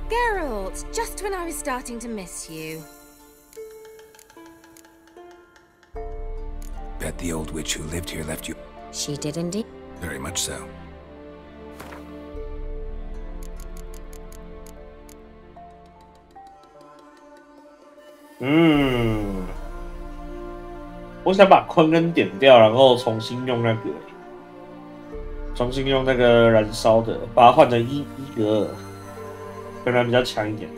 Geralt, just when I was starting to miss you. Bet the old witch who lived here left you. She did indeed. Very much so.我想把坤根点掉，然后重新用那个燃烧的，把它换成伊格尔，可能比较强一点。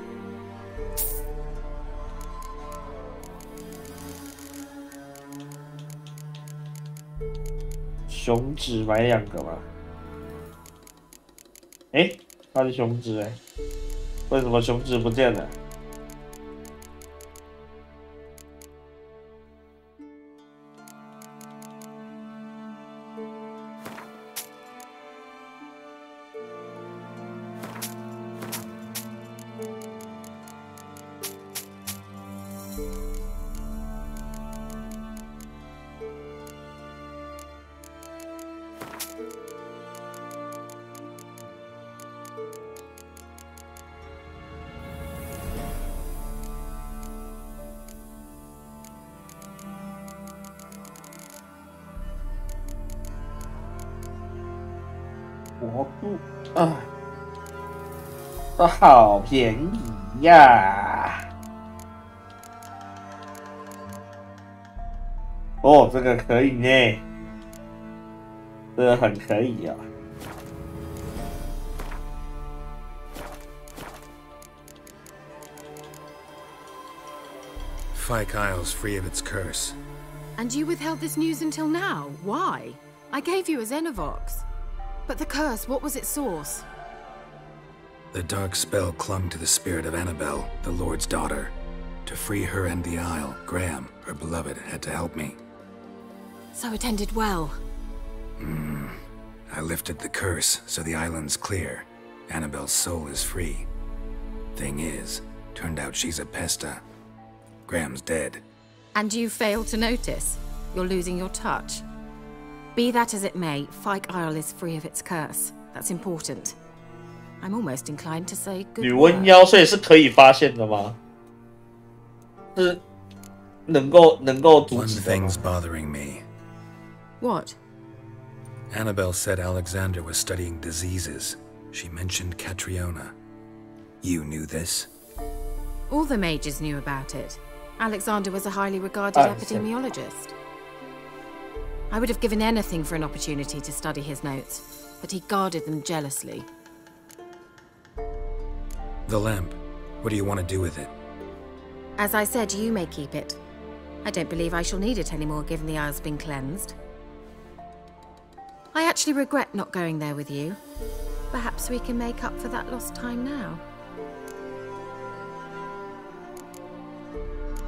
熊指买2个嘛？它是熊指为什么熊指不见了？国度啊，都好便宜呀！哦，这个可以呢，这个很可以啊。Fyke Isle's free of its curse. And you withheld this news until now? Why? I gave you a Xenovox. But the curse, what was its source? The dark spell clung to the spirit of Annabelle, the Lord's daughter. To free her and the Isle, Graham, her beloved, had to help me. So it ended well. I lifted the curse, so the island's clear. Annabelle's soul is free. Thing is, turned out she's a pesta. Graham's dead. And you failed to notice? You're losing your touch. Be that as it may, Fyke Isle is free of its curse. That's important. I'm almost inclined to say good 女瘟妖，所以是可以发现的吗？是能够阻止的吗？ One thing's bothering me. What? Annabelle said Alexander was studying diseases. She mentioned Catriona. You knew this? All the mages knew about it. Alexander was a highly regarded epidemiologist. I would have given anything for an opportunity to study his notes, but he guarded them jealously. The lamp. What do you want to do with it? As I said, you may keep it. I don't believe I shall need it anymore, given the Isle's been cleansed. I actually regret not going there with you. Perhaps we can make up for that lost time now.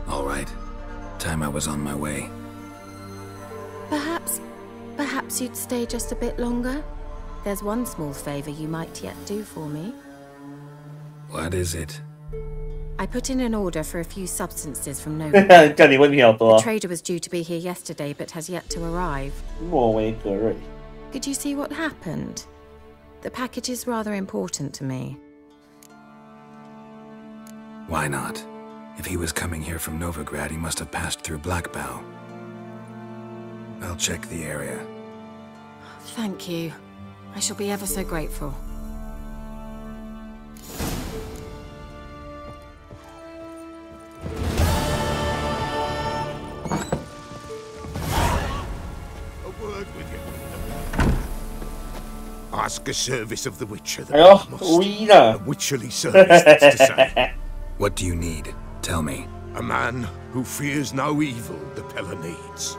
All right. Time I was on my way. Perhaps you'd stay just a bit longer? There's one small favor you might yet do for me. What is it? I put in an order for a few substances from Nova. 叫你问题好多。 The trader was due to be here yesterday, but has yet to arrive. 莫维格瑞。 Could you see what happened? The package is rather important to me. Why not? If he was coming here from Novigrad, he must have passed through Blackbow. I'll check the area. Thank you. I shall be ever so grateful. A word with you. Ask a service of the Witcher. A witcherly service, that's to say. What do you need? Tell me. A man who fears no evil the Pella needs.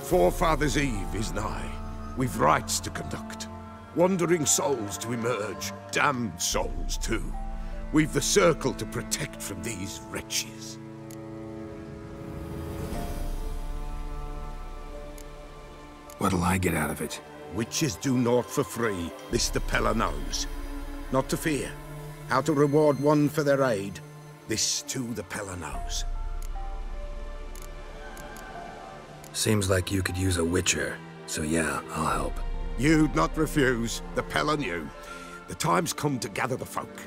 Forefathers' Eve is nigh. We've rites to conduct. Wandering souls to emerge. Damned souls, too. We've the circle to protect from these wretches. What'll I get out of it? Witches do naught for free. This the Pella knows. Not to fear. How to reward one for their aid. This, too, the Pella knows. Seems like you could use a witcher, so yeah, I'll help. You'd not refuse. The Pella knew. The time's come to gather the folk.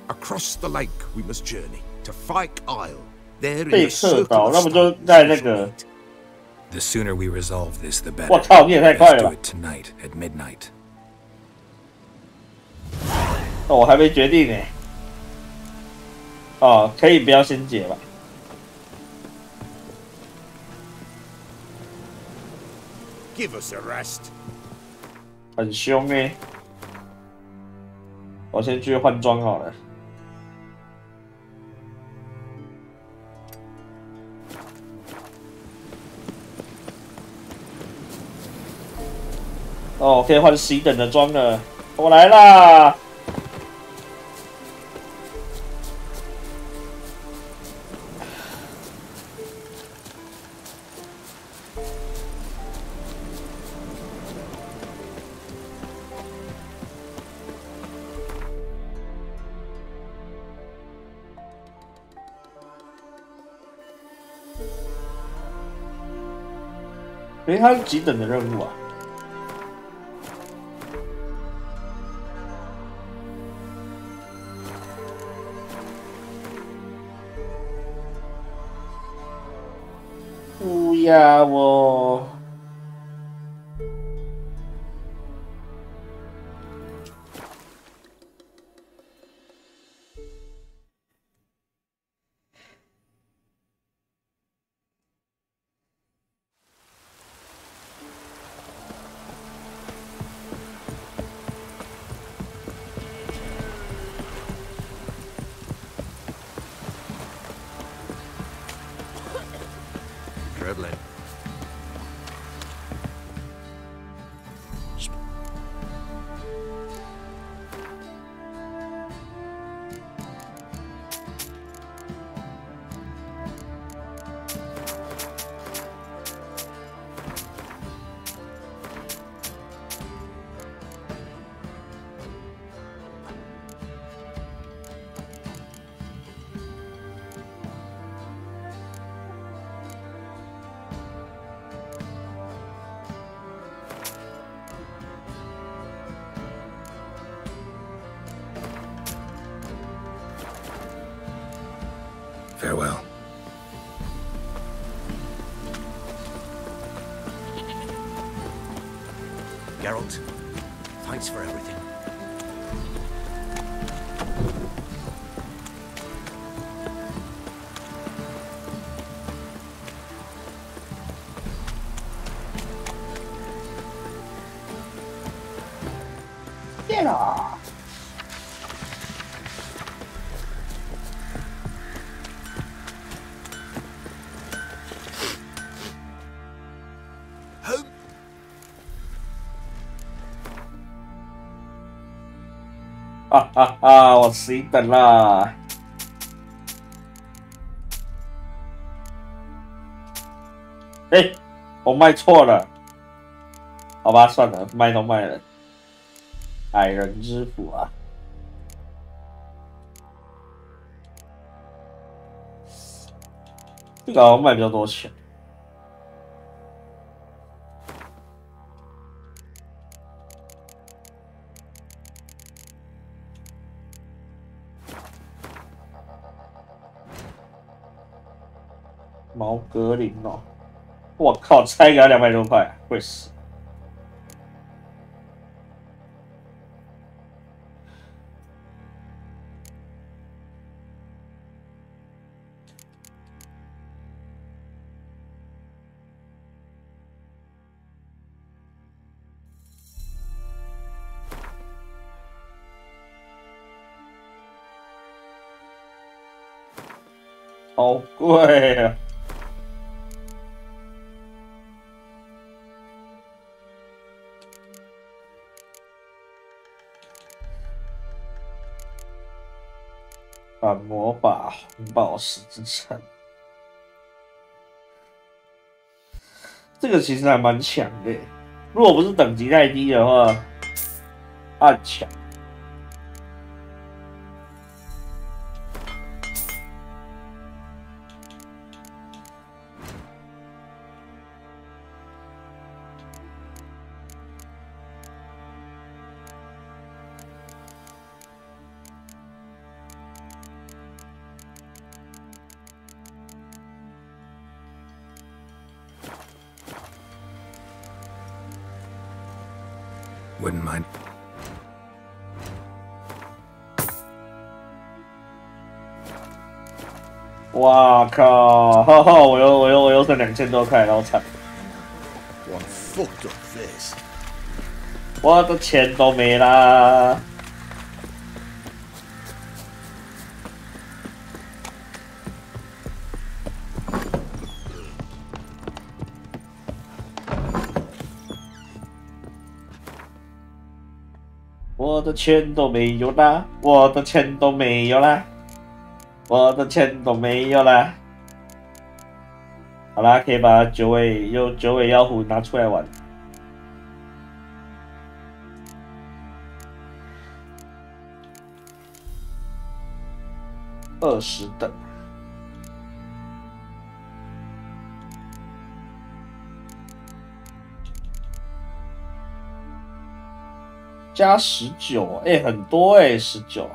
Across the lake we must journey to Fyke Isle. There in the circle of stars. The sooner we resolve this, the better. 我靠，你也太快 Let's 了 do！it tonight at midnight. 哦，我还没决定呢。哦，可以不要先解吧？ Give us a rest. 很凶欸！我先去换装好了。哦，可以换C等的装了。我来啦！诶，它是几等的任务啊？不要我！ Farewell. Geralt, thanks for everything. Home. 哈哈哈！我死一等啦！哎，我卖错了，好吧，算了，卖都卖了。矮人之斧啊！这个好像卖比较多钱。毛格林哦，我靠，拆给他200多块，贵死！好贵啊！反魔法红宝石之城，这个其实还蛮强的。如果不是等级太低的话，很强。Wouldn't mind. 哇靠！哈哈，我又剩2000多块，好惨！ One fucked up this. 我的钱都没啦！我的钱都没有啦！我的钱都没有啦！我的钱都没有啦！好啦，可以把九尾妖狐拿出来玩。20等。加19，哎，很多哎，19。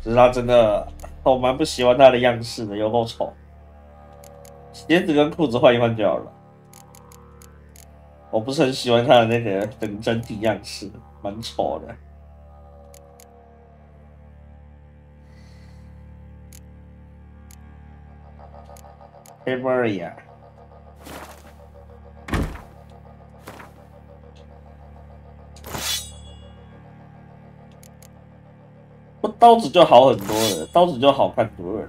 只是他真的，我蛮不喜欢他的样式的，有够丑。鞋子跟裤子换一换就好了。我不是很喜欢他的那个整体样式，蛮丑的。黑玛利亚。刀子就好很多了，刀子就好看多了。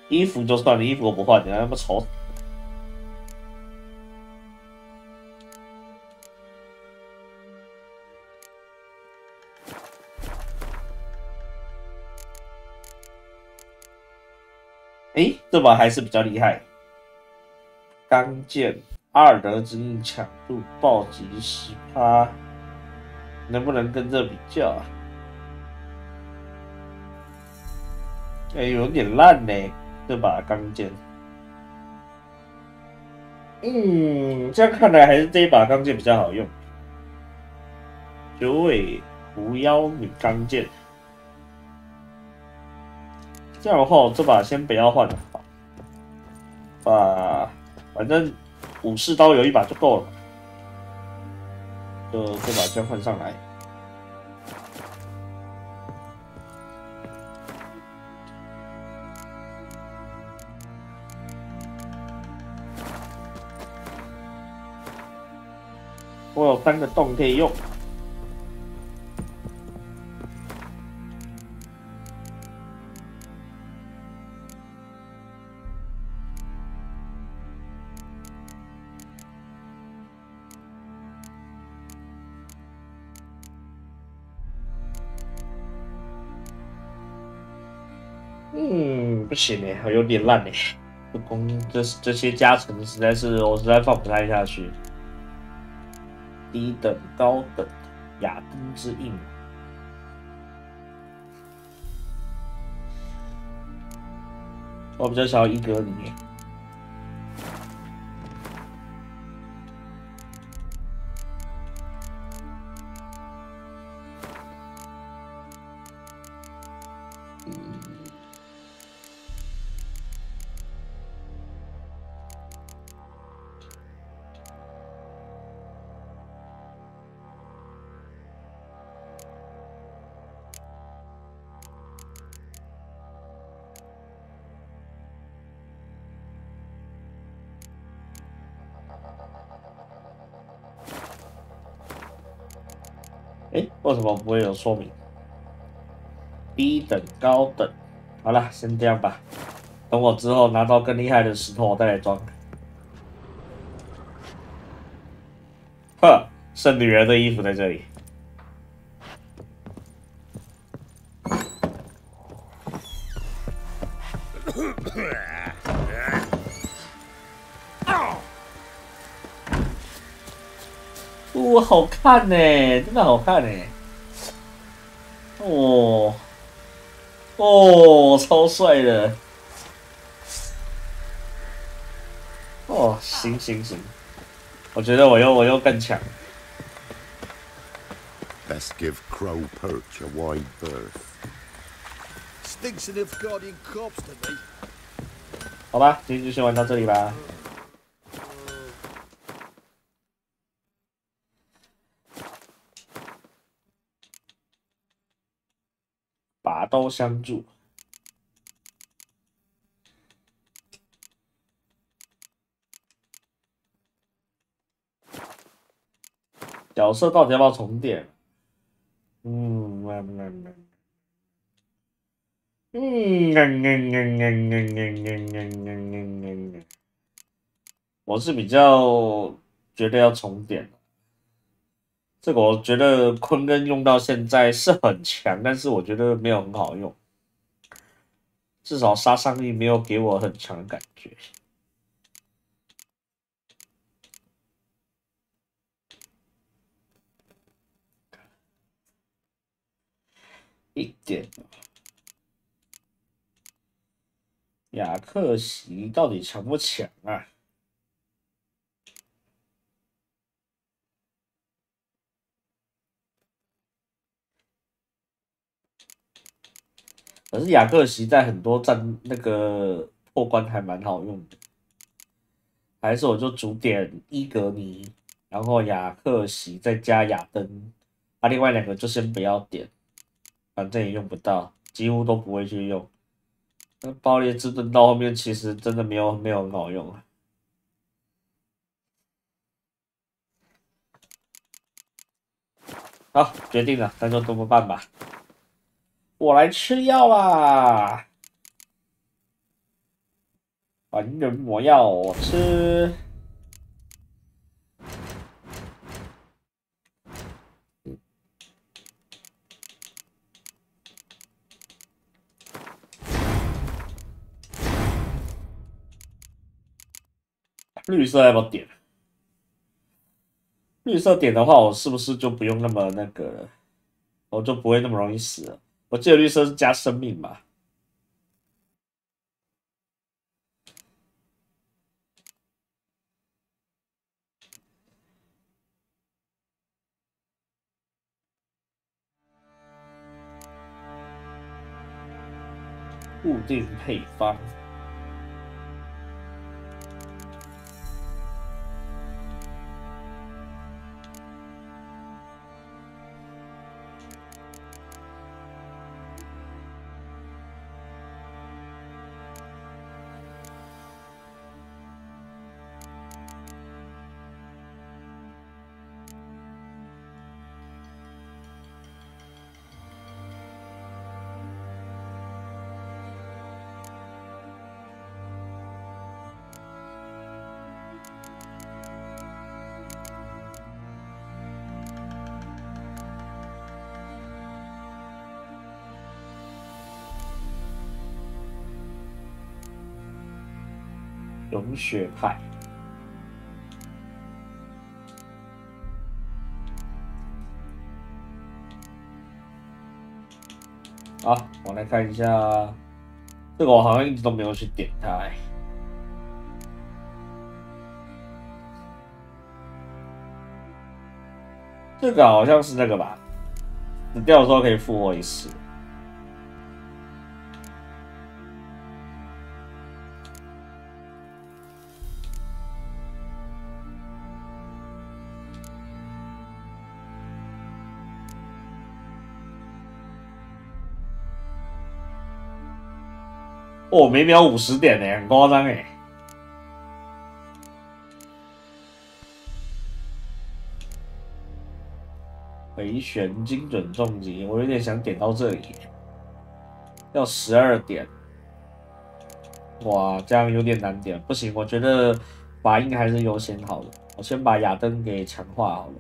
衣服就算了，衣服我不换，你还那么丑。诶，这把还是比较厉害。钢剑，阿尔德之印强度暴击10%，能不能跟这比较啊？有点烂呢，这把钢剑。这样看来还是这一把钢剑比较好用。九尾狐妖女钢剑。这样的话，这把先不要换了，反正武士刀有一把就够了，就这把先换上来。我有3个洞可以用。不行哎，有点烂哎，这些加成实在是我实在放不太下去。低等、高等，亚登之印。我比较想要伊格尼。为什么不会有说明？低等、高等，好了，先这样吧。等我之后拿到更厉害的石头，我再来装。呵，圣女人的衣服在这里。哇，好看呢，真的好看呢。超帅的。行，我觉得我又更强。Best give Crow Perch a wide berth. Stinks of guardian corpse to me. 好吧，今天就先玩到这里吧。拔刀相助。角色到底要不要重点？我是比较觉得要重点。这个我觉得昆根用到现在是很强，但是我觉得没有很好用，至少杀伤力没有给我很强的感觉。一点。雅克席到底强不强啊？可是雅克席在很多战那个破关还蛮好用的，还是我就主点伊格尼，然后雅克席再加亚登，另外2个就先不要点，反正也用不到，几乎都不会去用。那爆裂之盾到后面其实真的没有很好用啊。好，决定了，那就这么办吧。我来吃药啦！还人魔药，我吃。绿色要不要点？绿色点的话，我是不是就不用那么那个了？我就不会那么容易死了。我记得绿色是加生命吧？固定配方。融雪派，好，我来看一下，这个我好像一直都没有去点它、欸。这个好像是那个吧，死掉的时候可以复活一次。哦，每秒50点呢，很夸张哎。回旋精准重击，我有点想点到这里，要12点。哇，这样有点难点，不行，我觉得法印还是优先好了。我先把亚登给强化好了。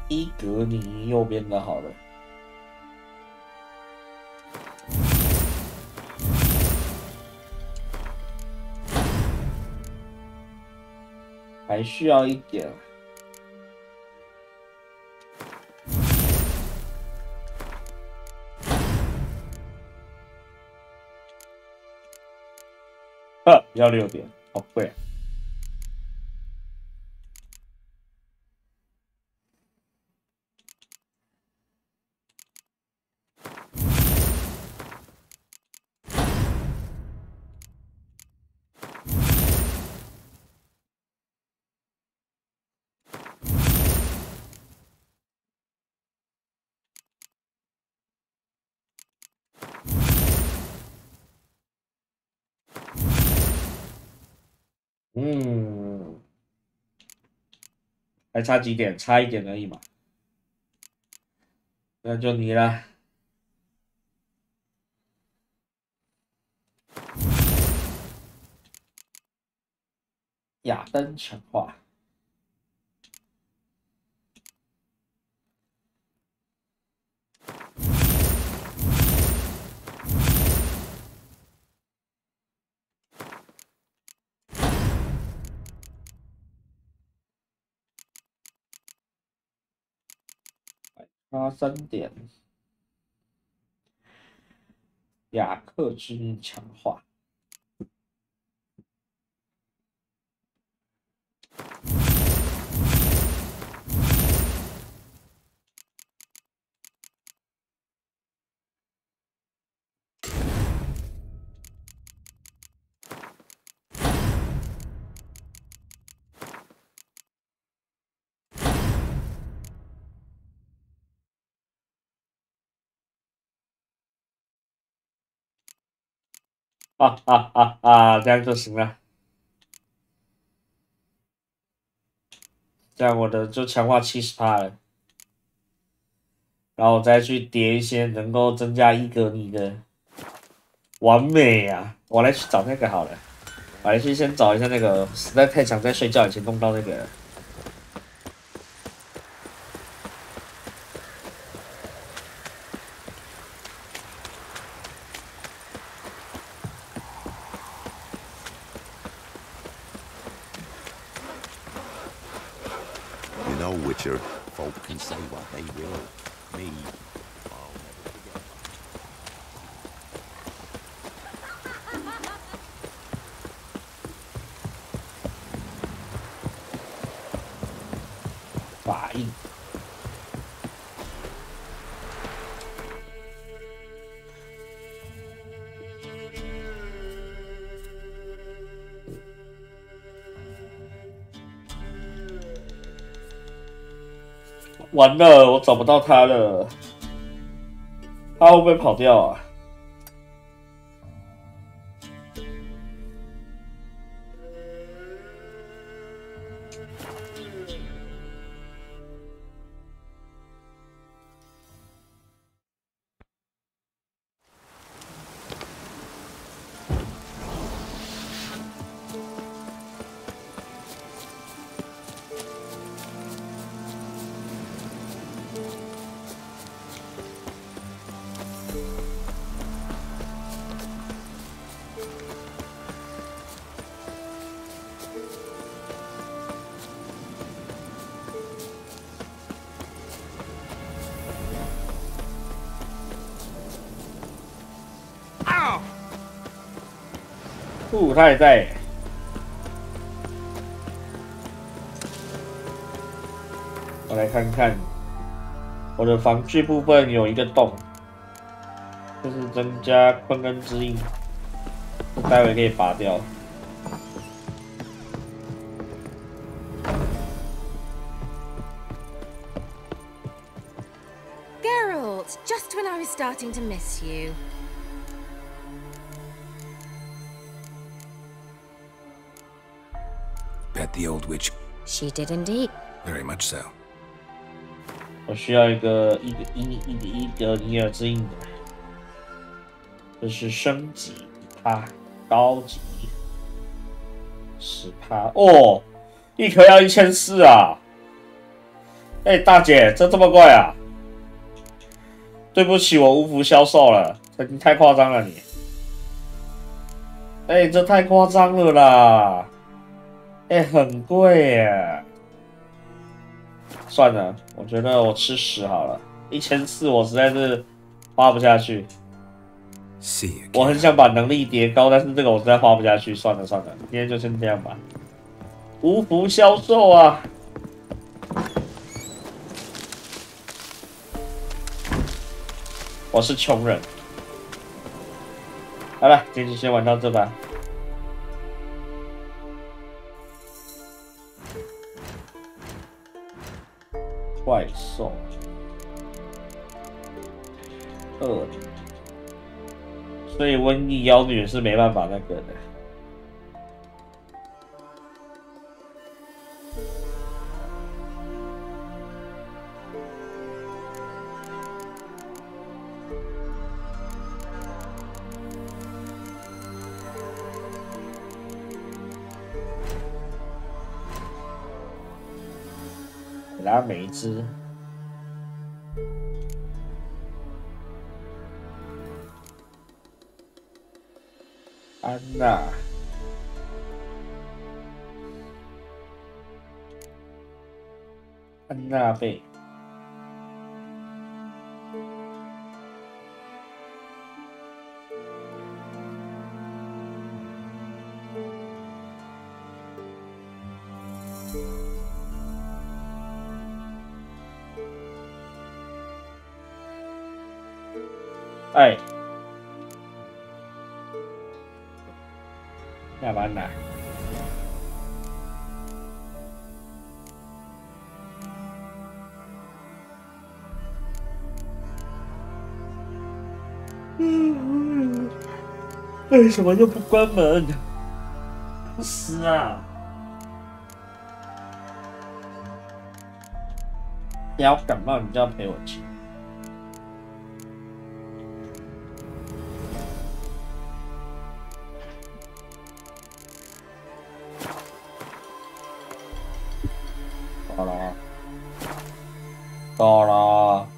伊格尼右边的好了，还需要一点。要6点，好贵啊。还差几点？差1点而已嘛。那就你了。亚登强化。差3点，雅克之强化。这样就行了。这样我的就强化70%了，然后我再去叠一些能够增加伊格尼的，完美啊！我来去找那个好了，我来去先找一下那个，实在太想在睡觉以前弄到那个。Well, Witcher, folk can say what they will. Me, I'll never forget. 法印。完了，我找不到他了，他会不会跑掉啊？他也在。我来看看，我的防具部分有一个洞，这是增加坤根之印，待会可以拔掉。Geralt, just when I was starting to miss you. Bet the old witch. She did indeed. Very much so. 我需要一个尼尔之印的，这是升级它高级10%哦，一颗要1400啊！哎，大姐，这么贵啊？对不起，我无福消受了，你太夸张了你。哎，这太夸张了啦！哎，很贵耶。算了，我觉得我吃屎好了，1400我实在是花不下去。我很想把能力叠高，但是这个我实在花不下去。算了算了，今天就先这样吧。无福消受啊！我是穷人。好了，今天就先玩到这吧。怪兽2，所以瘟疫妖女是没办法那个的。拉梅兹，安娜，安娜贝，哎，亚班娜，为什么又不关门？不死啊！你要感冒，你就要陪我去。到了，到了。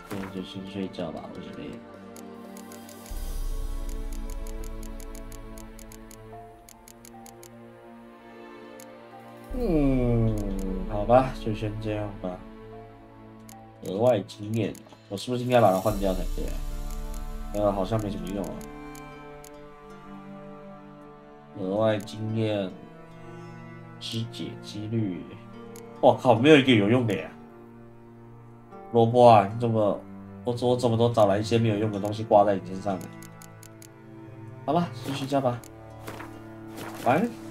等一就先睡觉吧，我是累了。好吧，就先这样吧。额外经验，我是不是应该把它换掉才对啊？好像没什么用啊。额外经验，肢解几率，我靠，没有一个有用的呀！萝卜啊，你怎么，我怎么都找来一些没有用的东西挂在你身上呢？好吧，先睡觉吧，晚安。